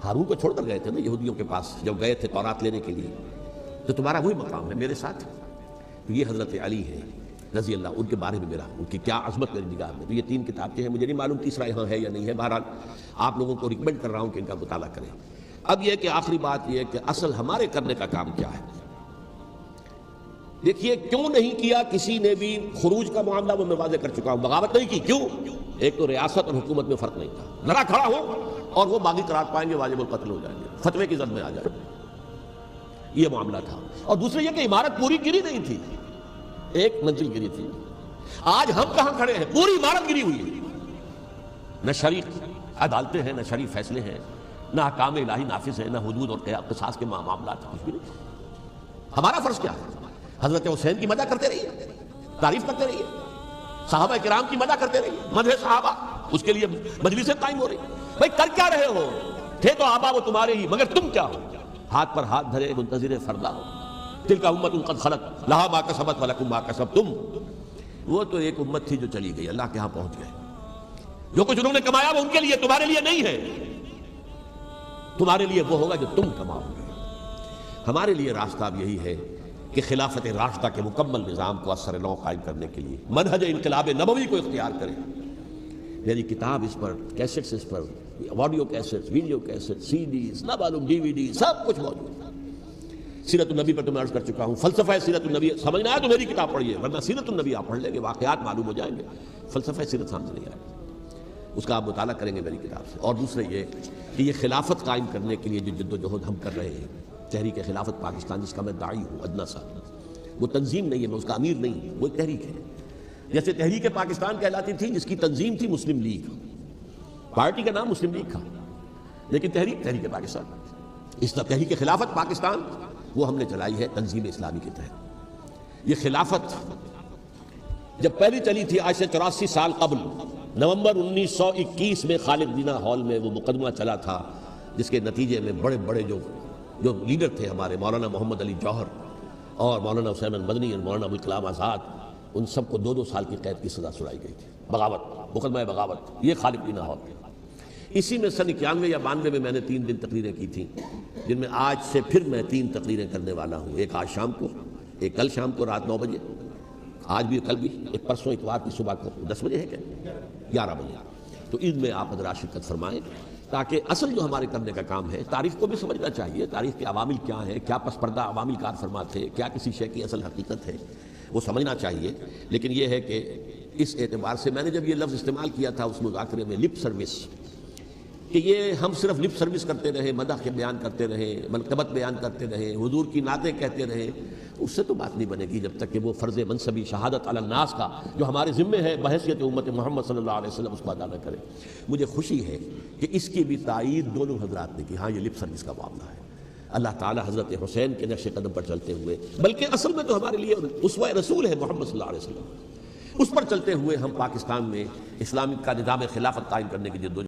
ہارون کو چھوڑ کر گئے تھے نا یہودیوں کے پاس جب گئے تھے تورات لینے کے لیے، تو تمہارا وہی مقام ہے میرے ساتھ. تو یہ حضرت علی ہے رضی اللہ، ان کے بارے میں میرا، ان کی کیا عظمت میری نگاہ میں. تو یہ 3 کتابیں ہیں، مجھے نہیں معلوم تیسرا یہاں ہے یا نہیں ہے، بہرحال آپ لوگوں کو ریکمینڈ کر رہا ہوں کہ ان کا مطالعہ کریں. اب یہ کہ آخری بات یہ کہ اصل ہمارے کرنے کا کام کیا ہے. دیکھیے کیوں نہیں کیا کسی نے بھی خروج کا معاملہ، وہ میں واضح کر چکا ہوں. بغاوت نہیں کی. کیوں؟ ایک تو ریاست اور حکومت میں فرق نہیں تھا. ذرا کھڑا ہو اور وہ باغی قرار پائیں گے، واجب القتل ہو جائیں گے، فتوے کی زد میں آ جائیں گے. یہ معاملہ تھا. اور دوسرے یہ کہ عمارت پوری گری نہیں تھی، ایک منزل گری تھی. آج ہم کہاں کھڑے ہیں؟ پوری عمارت گری ہوئی ہے. نہ شریف عدالتیں ہیں، نہ شریف فیصلے ہیں، نہ احکام الہی نافذ ہیں، نہ حدود اور قصاص کے معاملات، کچھ بھی نہیں. ہمارا فرض کیا ہے؟ حضرت حسین کی مدح کرتے رہیے، تعریف کرتے رہیے، صحابہ کرام کی مدح کرتے رہیے، مدح صحابہ، اس کے لیے مجلسیں قائم ہو رہی. بھائی کر کیا رہے ہو؟ تھے تو آبا وہ تمہارے ہی، مگر تم کیا ہو؟ ہاتھ پر ہاتھ دھرے منتظر فردا ہو. تلک امۃ قد خلت لہا ما کسبت ولکم ما کسبتم. وہ تو ایک امت تھی جو چلی گئی، اللہ کے ہاں پہنچ گئے. جو کچھ انہوں نے کمایا وہ ان کے لیے، تمہارے لیے نہیں ہے. تمہارے لیے وہ ہوگا جو تم کماؤ گے. ہمارے لیے راستہ اب یہی ہے کہ خلافت راشدہ کے مکمل نظام کو اثر نو قائم کرنے کے لیے منہج انقلاب نبوی کو اختیار کریں. میری کتاب اس پر، کیسٹس اس پر، آڈیو کیسٹس، ویڈیو کیسٹ، سی ڈیز، نہ معلوم ڈی وی ڈی، سب کچھ موجود ہے. سیرت النبی پر تو میں عرض کر چکا ہوں، فلسفہ سیرت النبی سمجھنا ہے تو میری کتاب پڑھیے، ورنہ سیرت النبی آپ پڑھ لیں گے، واقعات معلوم ہو جائیں گے، فلسفہ سیرت سامنے نہیں آئے گا، اس کا آپ مطالعہ کریں گے میری کتاب سے۔ اور دوسرے یہ کہ یہ خلافت قائم کرنے کے لیے جو جد و جہد ہم کر رہے ہیں، تحریک خلافت پاکستان جس کا میں داعی ہوں ادنا سا، وہ تنظیم نہیں ہے، میں اس کا امیر نہیں ہوں، وہ ایک تحریک ہے، جیسے تحریک پاکستان کہلاتی تھی جس کی تنظیم تھی مسلم لیگ، پارٹی کا نام مسلم لیگ تھا لیکن تحریک پاکستان، اس طرح تحریک خلافت پاکستان وہ ہم نے چلائی ہے تنظیم اسلامی کے تحت۔ یہ خلافت جب پہلی چلی تھی آج سے 84 سال قبل، نومبر 1921 میں خالد دینا ہال میں وہ مقدمہ چلا تھا، جس کے نتیجے میں بڑے بڑے جو لیڈر تھے ہمارے، مولانا محمد علی جوہر اور مولانا حسین المدنی اور مولانا ابوالکلام آزاد، ان سب کو 2 سال کی قید کی سزا سنائی گئی تھی، بغاوت، مقدمہ بغاوت، یہ خالد دینا ہال۔ اسی میں سن 91 یا 92 میں نے 3 دن تقریریں کی تھیں، جن میں آج سے پھر میں 3 تقریریں کرنے والا ہوں، ایک آج شام کو، ایک کل شام کو رات 9 بجے، آج بھی کل بھی، ایک پرسوں اتوار کی صبح کو 10 بجے ہے کیا 11 بجے، تو ان میں آپ حضرات شرکت فرمائیں تاکہ اصل جو ہمارے کرنے کا کام ہے، تاریخ کو بھی سمجھنا چاہیے، تاریخ کے عوامل کیا ہیں، کیا پس پردہ عوامل کار فرما تھے، کیا کسی شے کی اصل حقیقت ہے، وہ سمجھنا چاہیے۔ لیکن یہ ہے کہ اس اعتبار سے میں نے جب یہ لفظ استعمال کیا تھا اس مذاکرے میں، لپ سروس، کہ یہ ہم صرف لپ سروس کرتے رہے، مدح کے بیان کرتے رہے، منقبت بیان کرتے رہے، حضور کی نعتیں کہتے رہے، اس سے تو بات نہیں بنے گی جب تک کہ وہ فرض منصبی شہادت علی الناس کا جو ہمارے ذمے ہے بحیثیت امت محمد صلی اللہ علیہ وسلم، اس کو ادا نہ کرے۔ مجھے خوشی ہے کہ اس کی بھی تائید دونوں حضرات نے کی، ہاں یہ لپ سروس کا معاملہ ہے، اللہ تعالیٰ حضرت حسین کے نقش قدم پر چلتے ہوئے، بلکہ اصل میں تو ہمارے لیے اسوہ رسول ہے محمد صلی اللہ علیہ وسلم، اس پر چلتے ہوئے ہم پاکستان میں اسلام کا نظام خلافت قائم کرنے کی جدوجہد